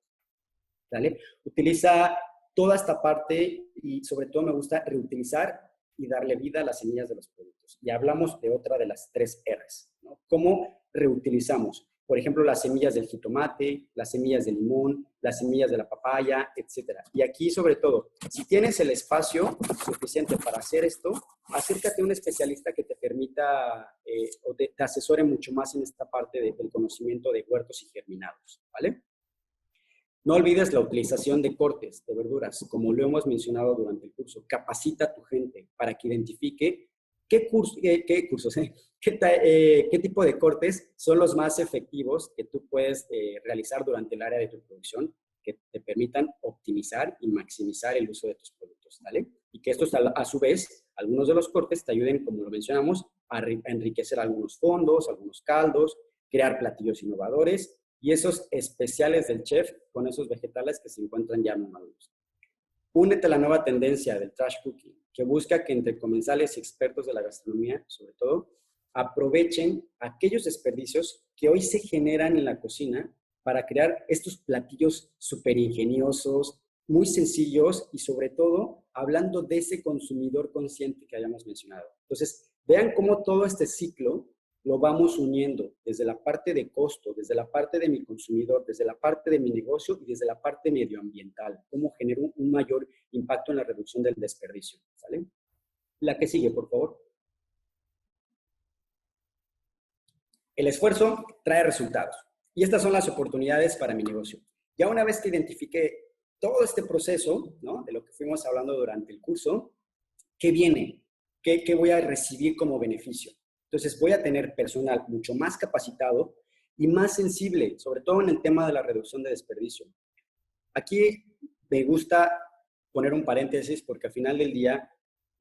¿Vale? Utiliza toda esta parte y sobre todo me gusta reutilizar y darle vida a las semillas de los productos. Y hablamos de otra de las 3 R's, ¿no? ¿Cómo reutilizamos? Por ejemplo, las semillas del jitomate, las semillas del limón, las semillas de la papaya, etcétera. Y aquí, sobre todo, si tienes el espacio suficiente para hacer esto, acércate a un especialista que te permita o te asesore mucho más en esta parte del conocimiento de huertos y germinados, ¿vale? No olvides la utilización de cortes de verduras, como lo hemos mencionado durante el curso. Capacita a tu gente para que identifique qué tipo de cortes son los más efectivos que tú puedes realizar durante el área de tu producción, que te permitan optimizar y maximizar el uso de tus productos, ¿vale? Y que estos, a su vez, algunos de los cortes te ayuden, como lo mencionamos, a enriquecer algunos fondos, algunos caldos, crear platillos innovadores y esos especiales del chef con esos vegetales que se encuentran ya maduros. Únete a la nueva tendencia del trash cooking, que busca que entre comensales y expertos de la gastronomía, sobre todo, aprovechen aquellos desperdicios que hoy se generan en la cocina para crear estos platillos súper ingeniosos, muy sencillos y sobre todo hablando de ese consumidor consciente que hayamos mencionado. Entonces, vean cómo todo este ciclo lo vamos uniendo desde la parte de costo, desde la parte de mi consumidor, desde la parte de mi negocio y desde la parte medioambiental. Cómo genero un mayor impacto en la reducción del desperdicio, ¿sale? La que sigue, por favor. El esfuerzo trae resultados. Y estas son las oportunidades para mi negocio. Ya una vez que identifique todo este proceso, ¿no?, de lo que fuimos hablando durante el curso, ¿qué viene? ¿Qué voy a recibir como beneficio? Entonces, voy a tener personal mucho más capacitado y más sensible, sobre todo en el tema de la reducción de desperdicio. Aquí me gusta poner un paréntesis porque al final del día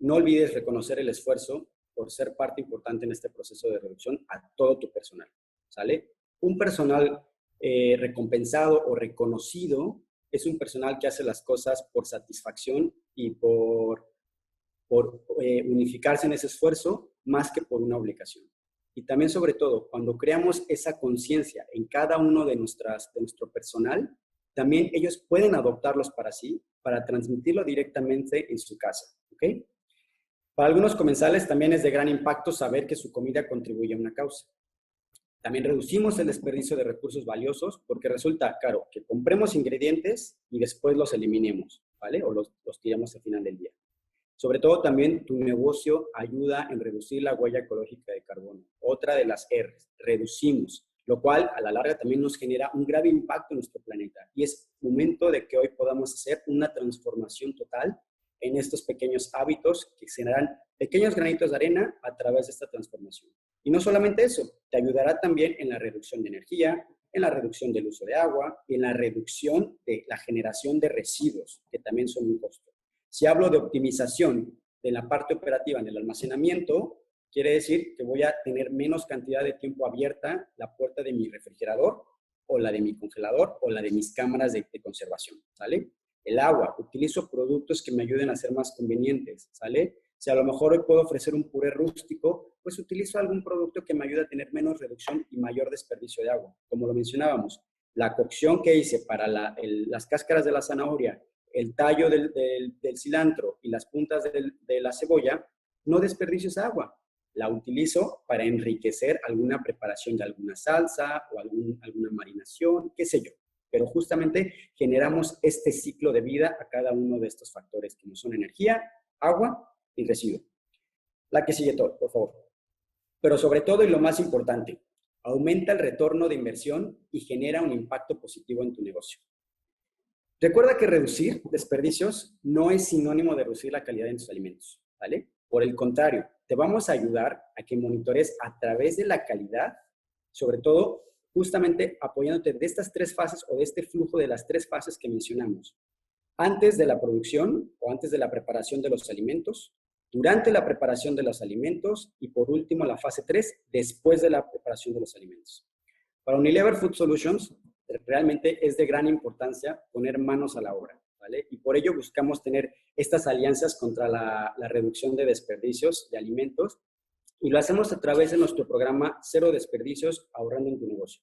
no olvides reconocer el esfuerzo por ser parte importante en este proceso de reducción a todo tu personal, ¿sale? Un personal recompensado o reconocido es un personal que hace las cosas por satisfacción y por unificarse en ese esfuerzo más que por una obligación. Y también, sobre todo, cuando creamos esa conciencia en cada uno de nuestro personal, también ellos pueden adoptarlos para sí, para transmitirlo directamente en su casa, ¿ok? Para algunos comensales también es de gran impacto saber que su comida contribuye a una causa. También reducimos el desperdicio de recursos valiosos porque resulta, claro, que compremos ingredientes y después los eliminemos, ¿vale? O los tiramos al final del día. Sobre todo también tu negocio ayuda en reducir la huella ecológica de carbono. Otra de las R's, reducimos, lo cual a la larga también nos genera un grave impacto en nuestro planeta. Y es momento de que hoy podamos hacer una transformación total en estos pequeños hábitos que generan pequeños granitos de arena a través de esta transformación. Y no solamente eso, te ayudará también en la reducción de energía, en la reducción del uso de agua y en la reducción de la generación de residuos, que también son un costo. Si hablo de optimización de la parte operativa en el almacenamiento, quiere decir que voy a tener menos cantidad de tiempo abierta la puerta de mi refrigerador o la de mi congelador o la de mis cámaras de conservación, ¿sale? El agua, utilizo productos que me ayuden a ser más convenientes, ¿sale? Si a lo mejor hoy puedo ofrecer un puré rústico, pues utilizo algún producto que me ayude a tener menos reducción y mayor desperdicio de agua. Como lo mencionábamos, la cocción que hice para las cáscaras de la zanahoria, el tallo del cilantro y las puntas de la cebolla, no desperdicio esa agua. La utilizo para enriquecer alguna preparación de alguna salsa o alguna marinación, qué sé yo. Pero justamente generamos este ciclo de vida a cada uno de estos factores, que no son energía, agua y residuo. La que sigue, todo, por favor. Pero sobre todo, y lo más importante, aumenta el retorno de inversión y genera un impacto positivo en tu negocio. Recuerda que reducir desperdicios no es sinónimo de reducir la calidad de tus alimentos, ¿vale? Por el contrario, te vamos a ayudar a que monitores a través de la calidad, sobre todo justamente apoyándote de estas 3 fases o de este flujo de las 3 fases que mencionamos. Antes de la producción o antes de la preparación de los alimentos, durante la preparación de los alimentos y por último la fase 3, después de la preparación de los alimentos. Para Unilever Food Solutions, realmente es de gran importancia poner manos a la obra, ¿vale? Y por ello buscamos tener estas alianzas contra la reducción de desperdicios de alimentos y lo hacemos a través de nuestro programa Cero Desperdicios Ahorrando en tu Negocio.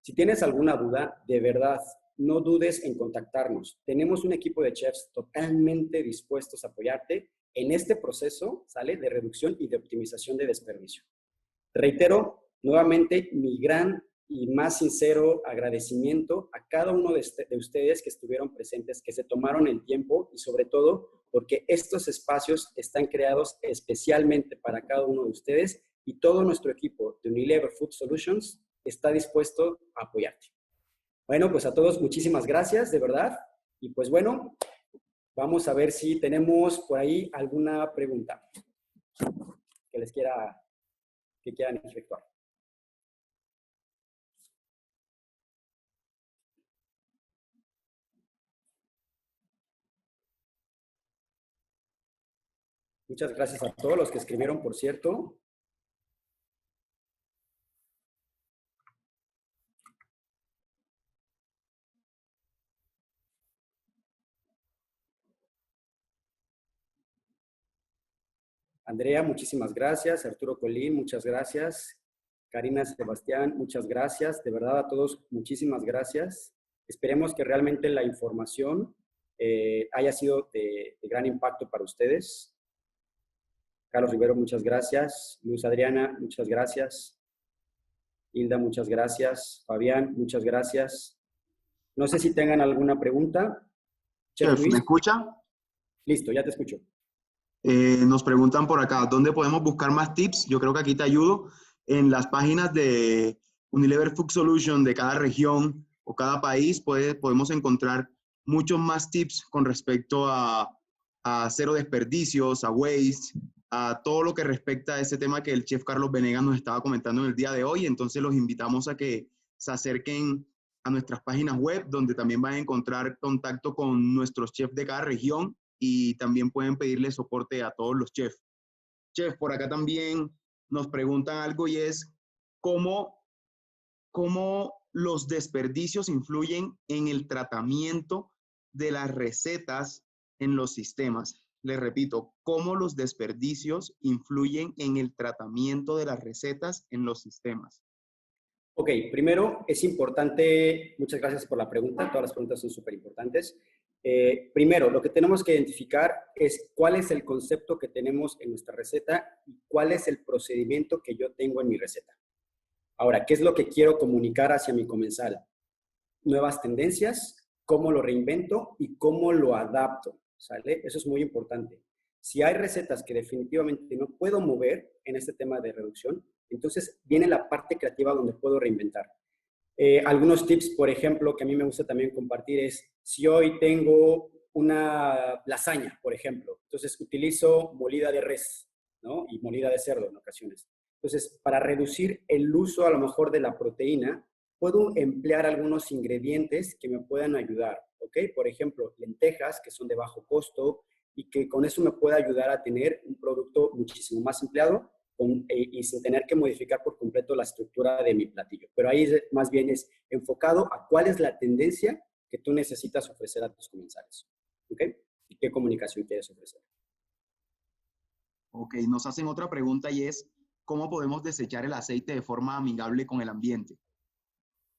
Si tienes alguna duda, de verdad, no dudes en contactarnos. Tenemos un equipo de chefs totalmente dispuestos a apoyarte en este proceso, ¿sale? De reducción y de optimización de desperdicio. Reitero nuevamente mi gran y más sincero agradecimiento a cada uno de ustedes que estuvieron presentes, que se tomaron el tiempo y sobre todo porque estos espacios están creados especialmente para cada uno de ustedes y todo nuestro equipo de Unilever Food Solutions está dispuesto a apoyarte. Bueno, pues a todos muchísimas gracias, de verdad. Y pues bueno, vamos a ver si tenemos por ahí alguna pregunta que quieran efectuar. Muchas gracias a todos los que escribieron, por cierto. Andrea, muchísimas gracias. Arturo Colín, muchas gracias. Karina Sebastián, muchas gracias. De verdad a todos, muchísimas gracias. Esperemos que realmente la información haya sido de gran impacto para ustedes. Carlos Rivero, muchas gracias. Luz Adriana, muchas gracias. Hilda, muchas gracias. Fabián, muchas gracias. No sé si tengan alguna pregunta. Chef, ¿me escucha? Listo, ya te escucho. Nos preguntan por acá, ¿dónde podemos buscar más tips? Yo creo que aquí te ayudo. En las páginas de Unilever Food Solution de cada región o cada país podemos encontrar muchos más tips con respecto a cero desperdicios, a waste, a todo lo que respecta a ese tema que el chef Carlos Venegas nos estaba comentando en el día de hoy. Entonces los invitamos a que se acerquen a nuestras páginas web, donde también van a encontrar contacto con nuestros chefs de cada región y también pueden pedirle soporte a todos los chefs. Chef, por acá también nos preguntan algo y es cómo los desperdicios influyen en el tratamiento de las recetas en los sistemas. Les repito, cómo los desperdicios influyen en el tratamiento de las recetas en los sistemas. Ok, primero es importante, muchas gracias por la pregunta, todas las preguntas son súper importantes. Primero, lo que tenemos que identificar es cuál es el concepto que tenemos en nuestra receta y cuál es el procedimiento que yo tengo en mi receta. Ahora, ¿qué es lo que quiero comunicar hacia mi comensal? Nuevas tendencias, cómo lo reinvento y cómo lo adapto, ¿sale? Eso es muy importante. Si hay recetas que definitivamente no puedo mover en este tema de reducción, entonces viene la parte creativa donde puedo reinventar. Algunos tips, por ejemplo, que a mí me gusta también compartir es, si hoy tengo una lasaña, por ejemplo, entonces utilizo molida de res, ¿no? Y molida de cerdo en ocasiones. Entonces, para reducir el uso a lo mejor de la proteína, puedo emplear algunos ingredientes que me puedan ayudar, ¿ok? Por ejemplo, lentejas, que son de bajo costo y que con eso me puede ayudar a tener un producto muchísimo más empleado y sin tener que modificar por completo la estructura de mi platillo. Pero ahí más bien es enfocado a cuál es la tendencia que tú necesitas ofrecer a tus comensales, ¿ok? ¿Y qué comunicación quieres ofrecer? Ok, nos hacen otra pregunta y es, ¿cómo podemos desechar el aceite de forma amigable con el ambiente?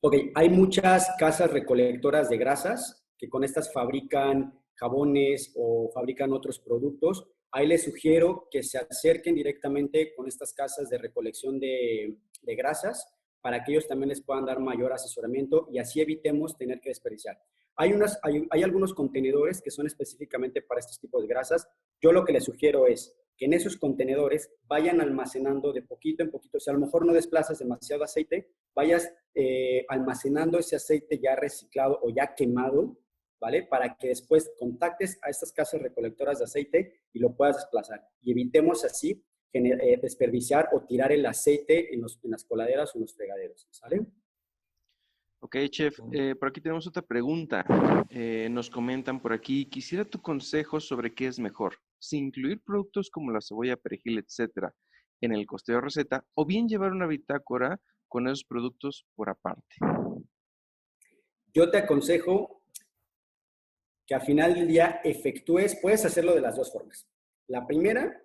Ok, hay muchas casas recolectoras de grasas que con estas fabrican jabones o fabrican otros productos. Ahí les sugiero que se acerquen directamente con estas casas de recolección de grasas para que ellos también les puedan dar mayor asesoramiento y así evitemos tener que desperdiciar. Hay algunos contenedores que son específicamente para estos tipos de grasas. Yo lo que les sugiero es que en esos contenedores vayan almacenando de poquito en poquito. O sea, a lo mejor no desplazas demasiado aceite, vayas almacenando ese aceite ya reciclado o ya quemado, ¿vale? Para que después contactes a estas casas recolectoras de aceite y lo puedas desplazar. Y evitemos así desperdiciar o tirar el aceite en las coladeras o en los fregaderos, ¿sale? Ok, chef, por aquí tenemos otra pregunta. Nos comentan por aquí, quisiera tu consejo sobre qué es mejor, si incluir productos como la cebolla, perejil, etcétera, en el costeo de receta, o bien llevar una bitácora con esos productos por aparte. Yo te aconsejo que al final del día efectúes, puedes hacerlo de las dos formas. La primera,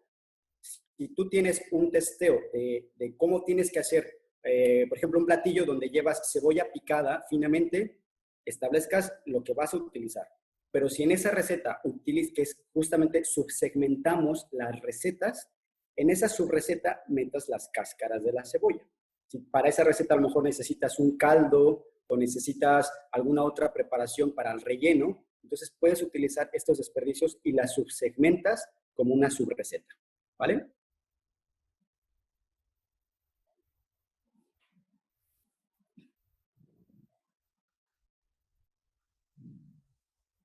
si tú tienes un testeo de cómo tienes que hacer, por ejemplo, un platillo donde llevas cebolla picada finamente, establezcas lo que vas a utilizar. Pero si en esa receta que es justamente subsegmentamos las recetas, en esa subreceta metas las cáscaras de la cebolla. Si para esa receta a lo mejor necesitas un caldo o necesitas alguna otra preparación para el relleno, entonces puedes utilizar estos desperdicios y las subsegmentas como una subreceta, ¿vale?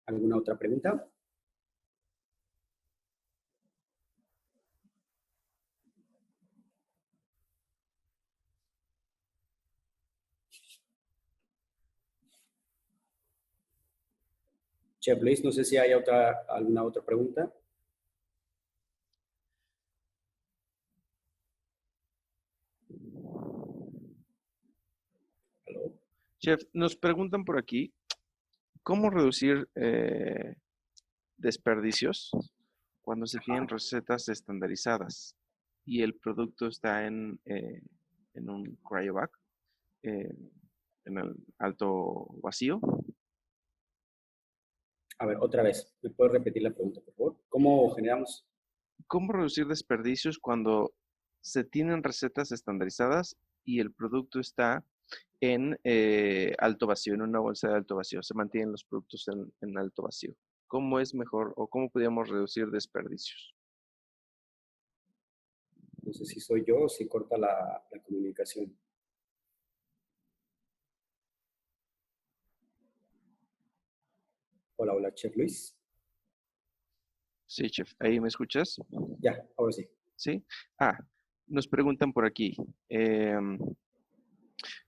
¿Alguna otra pregunta? Chef Luis, no sé si hay alguna otra pregunta. ¿Aló? Chef, nos preguntan por aquí, ¿cómo reducir desperdicios cuando se tienen Ajá. recetas estandarizadas y el producto está en un cryovac, eh, en el alto vacío? A ver, otra vez. ¿Me puedes repetir la pregunta, por favor? ¿Cómo generamos? ¿Cómo reducir desperdicios cuando se tienen recetas estandarizadas y el producto está en alto vacío, en una bolsa de alto vacío? Se mantienen los productos en alto vacío. ¿Cómo es mejor o cómo podríamos reducir desperdicios? No sé si soy yo o si corta la comunicación. Hola, hola, Chef Luis. Sí, chef, ¿ahí me escuchas? Ya, ahora sí. Sí. Ah, nos preguntan por aquí,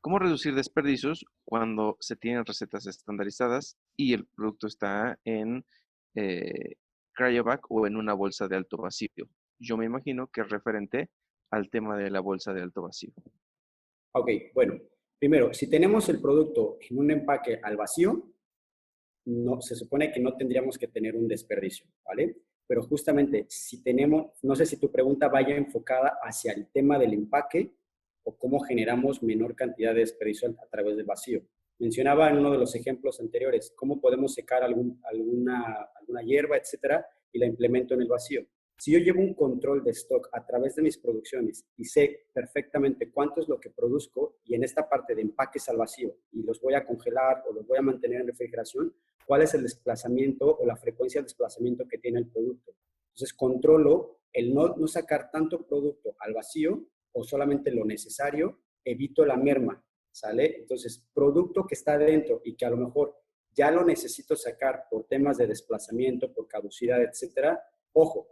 ¿cómo reducir desperdicios cuando se tienen recetas estandarizadas y el producto está en cryovac o en una bolsa de alto vacío? Yo me imagino que es referente al tema de la bolsa de alto vacío. Ok, bueno. Primero, si tenemos el producto en un empaque al vacío, no, se supone que no tendríamos que tener un desperdicio, ¿vale? Pero justamente si tenemos, no sé si tu pregunta vaya enfocada hacia el tema del empaque o cómo generamos menor cantidad de desperdicio a través del vacío. Mencionaba en uno de los ejemplos anteriores cómo podemos secar alguna hierba, etcétera, y la implemento en el vacío. Si yo llevo un control de stock a través de mis producciones y sé perfectamente cuánto es lo que produzco y en esta parte de empaques al vacío y los voy a congelar o los voy a mantener en refrigeración, cuál es el desplazamiento o la frecuencia de desplazamiento que tiene el producto. Entonces, controlo el no sacar tanto producto al vacío o solamente lo necesario, evito la merma, ¿sale? Entonces, producto que está dentro y que a lo mejor ya lo necesito sacar por temas de desplazamiento, por caducidad, etcétera, ojo,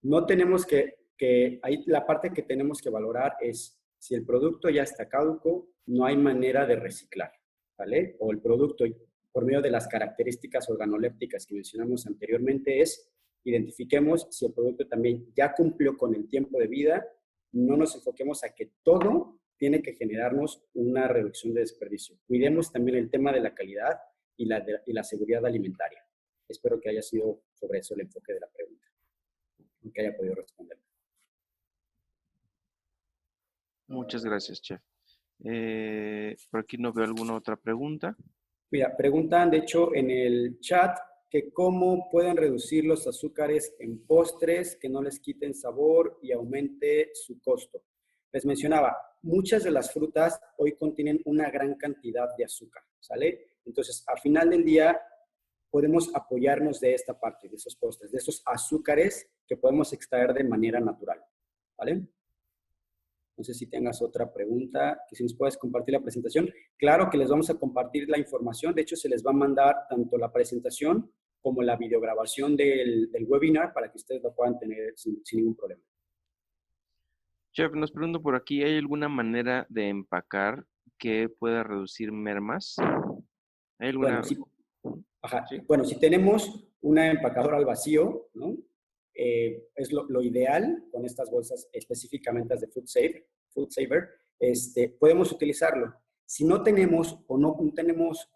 no tenemos ahí la parte que tenemos que valorar es si el producto ya está caduco, no hay manera de reciclar, ¿vale? O el producto, por medio de las características organolépticas que mencionamos anteriormente, identifiquemos si el producto también ya cumplió con el tiempo de vida, no nos enfoquemos a que todo tiene que generarnos una reducción de desperdicio. Cuidemos también el tema de la calidad y la seguridad alimentaria. Espero que haya sido sobre eso el enfoque de la pregunta, que haya podido responder. Muchas gracias, chef. Por aquí no veo alguna otra pregunta. Mira, preguntan, de hecho, en el chat que cómo pueden reducir los azúcares en postres, que no les quiten sabor y aumente su costo. Les mencionaba, muchas de las frutas hoy contienen una gran cantidad de azúcar, ¿sale? Entonces, al final del día, podemos apoyarnos de esta parte, de esos postres, de esos azúcares que podemos extraer de manera natural, ¿vale? No sé si tengas otra pregunta, que si nos puedes compartir la presentación. Claro que les vamos a compartir la información. De hecho, se les va a mandar tanto la presentación como la videograbación del webinar para que ustedes lo puedan tener sin ningún problema. Chef, nos pregunto por aquí, ¿hay alguna manera de empacar que pueda reducir mermas? ¿Hay alguna? Sí. Bueno, si tenemos una empacadora al vacío, ¿no? Es lo ideal con estas bolsas específicamente las de Food Saver, podemos utilizarlo. Si no tenemos o no tenemos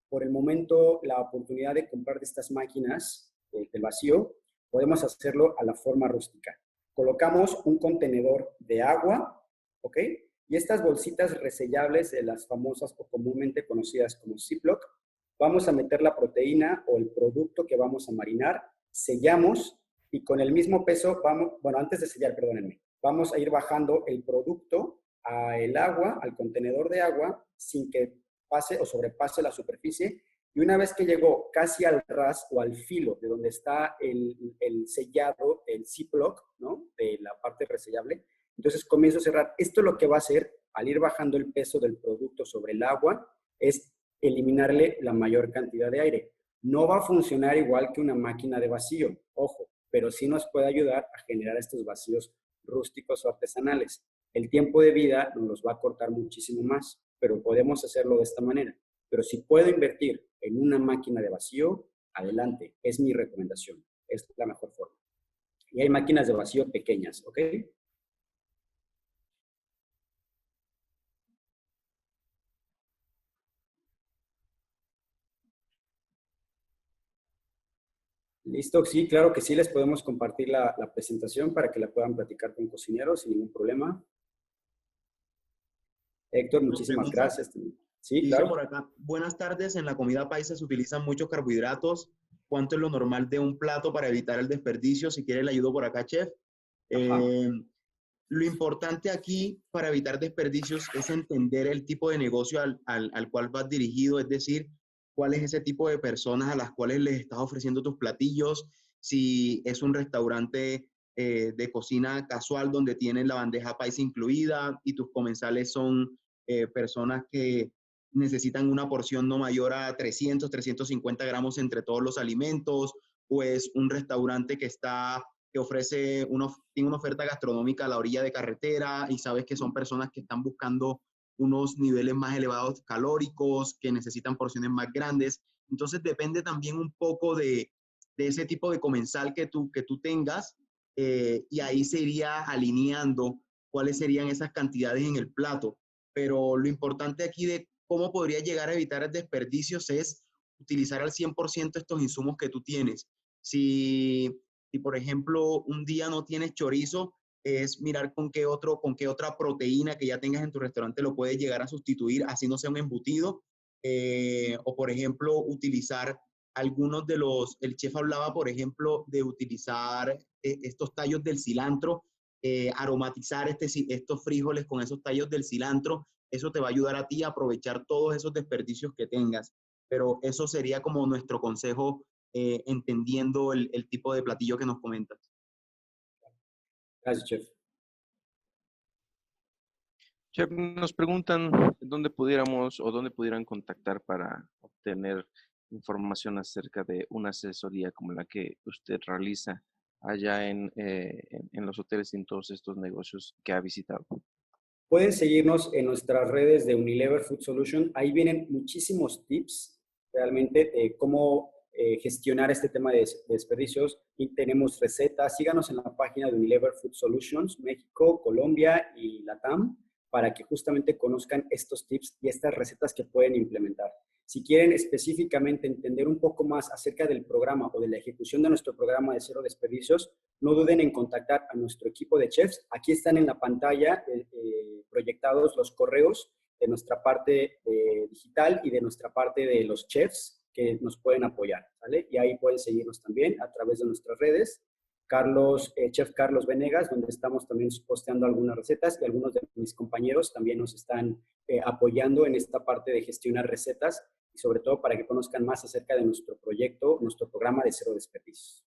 por el momento la oportunidad de comprar de estas máquinas del vacío, podemos hacerlo a la forma rústica. Colocamos un contenedor de agua, ¿ok? Y estas bolsitas resellables de las famosas o comúnmente conocidas como Ziploc, vamos a meter la proteína o el producto que vamos a marinar, sellamos y con el mismo peso antes de sellar, perdónenme, vamos a ir bajando el producto al agua, al contenedor de agua, sin que pase o sobrepase la superficie. Y una vez que llegó casi al ras o al filo de donde está el sellado, el Ziploc, ¿no? De la parte resellable, entonces comienzo a cerrar. Esto lo que va a hacer, al ir bajando el peso del producto sobre el agua, es eliminarle la mayor cantidad de aire. No va a funcionar igual que una máquina de vacío, ojo, pero sí nos puede ayudar a generar estos vacíos rústicos o artesanales. El tiempo de vida nos los va a cortar muchísimo más, pero podemos hacerlo de esta manera. Pero si puedo invertir en una máquina de vacío, adelante, es mi recomendación, es la mejor forma. Y hay máquinas de vacío pequeñas, ¿ok? Listo, sí, claro que sí, les podemos compartir la presentación para que la puedan platicar con cocineros sin ningún problema. Héctor, muchísimas gracias. Sí, Dice claro. por acá, buenas tardes, en la comida paisa se utilizan muchos carbohidratos. ¿Cuánto es lo normal de un plato para evitar el desperdicio? Si quiere le ayudo por acá, chef. Lo importante aquí para evitar desperdicios es entender el tipo de negocio al cual vas dirigido, es decir, cuál es ese tipo de personas a las cuales les estás ofreciendo tus platillos, si es un restaurante de cocina casual donde tienen la bandeja paisa incluida y tus comensales son personas que necesitan una porción no mayor a 300, 350 gramos entre todos los alimentos, o es un restaurante que ofrece tiene una oferta gastronómica a la orilla de carretera y sabes que son personas que están buscando unos niveles más elevados calóricos, que necesitan porciones más grandes. Entonces depende también un poco de ese tipo de comensal que tú tengas y ahí se iría alineando cuáles serían esas cantidades en el plato. Pero lo importante aquí de cómo podría llegar a evitar desperdicios es utilizar al 100% estos insumos que tú tienes. Si por ejemplo un día no tienes chorizo, es mirar con qué otra proteína que ya tengas en tu restaurante lo puedes llegar a sustituir, así no sea un embutido. O por ejemplo, utilizar el chef hablaba, por ejemplo, de utilizar estos tallos del cilantro, aromatizar estos frijoles con esos tallos del cilantro. Eso te va a ayudar a ti a aprovechar todos esos desperdicios que tengas. Pero eso sería como nuestro consejo, entendiendo el tipo de platillo que nos comentas. Gracias, chef. Chef, nos preguntan dónde pudieran contactar para obtener información acerca de una asesoría como la que usted realiza allá en los hoteles y en todos estos negocios que ha visitado. Pueden seguirnos en nuestras redes de Unilever Food Solution. Ahí vienen muchísimos tips realmente de cómo gestionar este tema de desperdicios. Y tenemos recetas. Síganos en la página de Unilever Food Solutions, México, Colombia y Latam, para que justamente conozcan estos tips y estas recetas que pueden implementar. Si quieren específicamente entender un poco más acerca del programa o de la ejecución de nuestro programa de cero desperdicios, no duden en contactar a nuestro equipo de chefs. Aquí están en la pantalla proyectados los correos de nuestra parte digital y de nuestra parte de los chefs que nos pueden apoyar, ¿vale? Y ahí pueden seguirnos también a través de nuestras redes. Chef Carlos Venegas, donde estamos también posteando algunas recetas, y algunos de mis compañeros también nos están apoyando en esta parte de gestionar recetas, y sobre todo para que conozcan más acerca de nuestro proyecto, nuestro programa de cero desperdicios.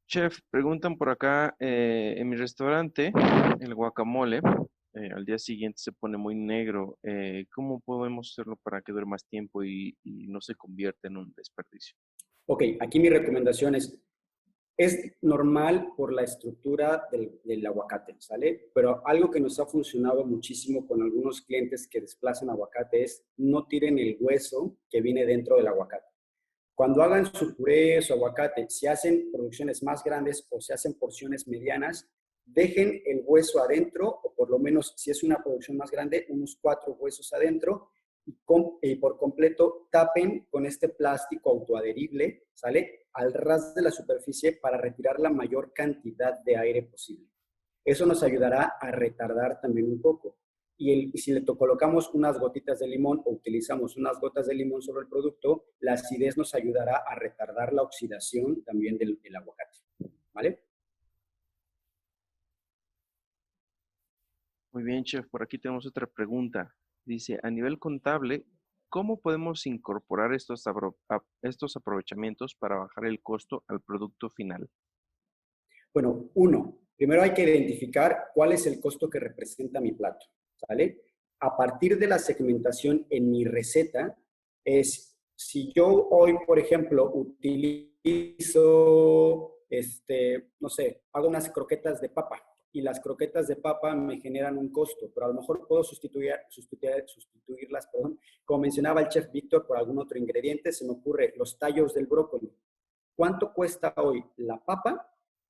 Chef, preguntan por acá, en mi restaurante, el guacamole, al día siguiente se pone muy negro. ¿Cómo podemos hacerlo para que dure más tiempo y no se convierta en un desperdicio? Ok, aquí mi recomendación es normal por la estructura del aguacate, ¿sale? Pero algo que nos ha funcionado muchísimo con algunos clientes que desplazan aguacate es no tiren el hueso que viene dentro del aguacate. Cuando hagan su puré, su aguacate, si hacen producciones más grandes o si hacen porciones medianas, dejen el hueso adentro, o por lo menos si es una producción más grande, unos 4 huesos adentro, y por completo tapen con este plástico autoadherible, ¿sale? Al ras de la superficie para retirar la mayor cantidad de aire posible. Eso nos ayudará a retardar también un poco. Y si le colocamos unas gotitas de limón o utilizamos unas gotas de limón sobre el producto, la acidez nos ayudará a retardar la oxidación también del aguacate, ¿vale? Muy bien, chef. Por aquí tenemos otra pregunta. Dice, a nivel contable, ¿cómo podemos incorporar estos aprovechamientos para bajar el costo al producto final? Bueno, primero hay que identificar cuál es el costo que representa mi plato, ¿sale? A partir de la segmentación en mi receta, si yo hoy, por ejemplo, utilizo, no sé, hago unas croquetas de papa, y las croquetas de papa me generan un costo, pero a lo mejor puedo sustituirlas, como mencionaba el chef Víctor, por algún otro ingrediente. Se me ocurre los tallos del brócoli. ¿Cuánto cuesta hoy la papa?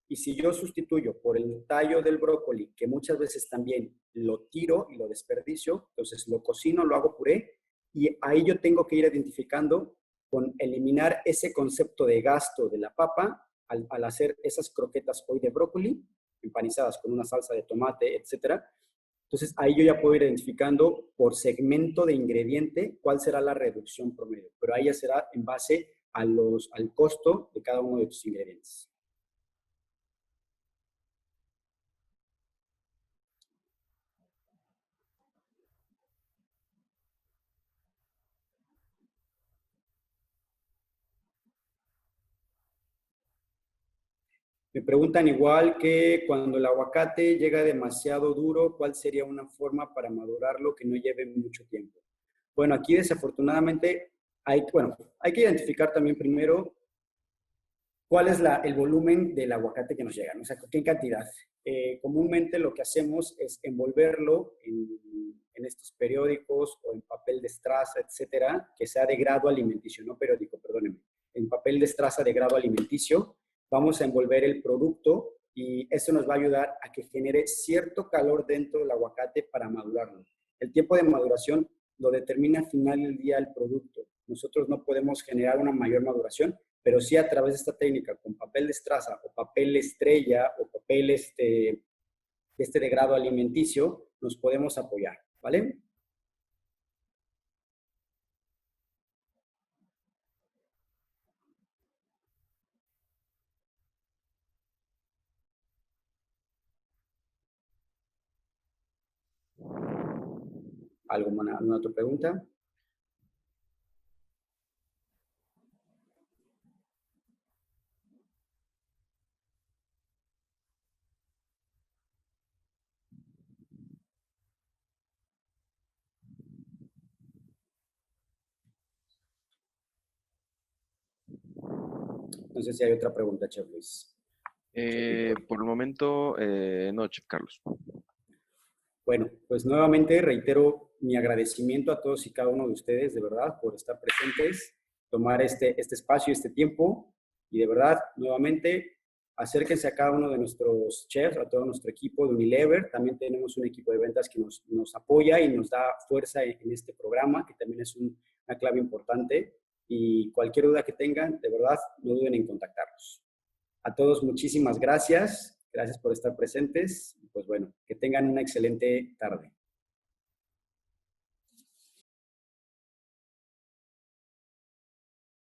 Y si yo sustituyo por el tallo del brócoli, que muchas veces también lo tiro y lo desperdicio, entonces lo cocino, lo hago puré, y ahí yo tengo que ir identificando con eliminar ese concepto de gasto de la papa al hacer esas croquetas hoy de brócoli, empanizadas con una salsa de tomate, etcétera. Entonces, ahí yo ya puedo ir identificando por segmento de ingrediente cuál será la reducción promedio, pero ahí ya será en base al costo de cada uno de tus ingredientes. Me preguntan igual que cuando el aguacate llega demasiado duro, ¿cuál sería una forma para madurarlo que no lleve mucho tiempo? Bueno, aquí desafortunadamente hay que identificar también primero cuál es el volumen del aguacate que nos llega, ¿no? O sea, qué cantidad. Comúnmente lo que hacemos es envolverlo en estos periódicos o en papel de estraza, etcétera, que sea de grado alimenticio, no periódico, perdónenme, en papel de estraza de grado alimenticio. Vamos a envolver el producto y eso nos va a ayudar a que genere cierto calor dentro del aguacate para madurarlo. El tiempo de maduración lo determina al final del día el producto. Nosotros no podemos generar una mayor maduración, pero sí a través de esta técnica, con papel de estraza o papel estrella o papel de grado alimenticio, nos podemos apoyar, ¿vale? ¿Alguna otra pregunta? No sé si hay otra pregunta, Chef Luis. Por el momento, no, chef Carlos. Bueno, pues nuevamente reitero mi agradecimiento a todos y cada uno de ustedes, de verdad, por estar presentes, tomar este espacio, este tiempo, y de verdad, nuevamente, acérquense a cada uno de nuestros chefs, a todo nuestro equipo de Unilever. También tenemos un equipo de ventas que nos apoya y nos da fuerza en este programa, que también es una clave importante. Y cualquier duda que tengan, de verdad, no duden en contactarnos. A todos, muchísimas gracias. Gracias por estar presentes. Pues bueno, que tengan una excelente tarde.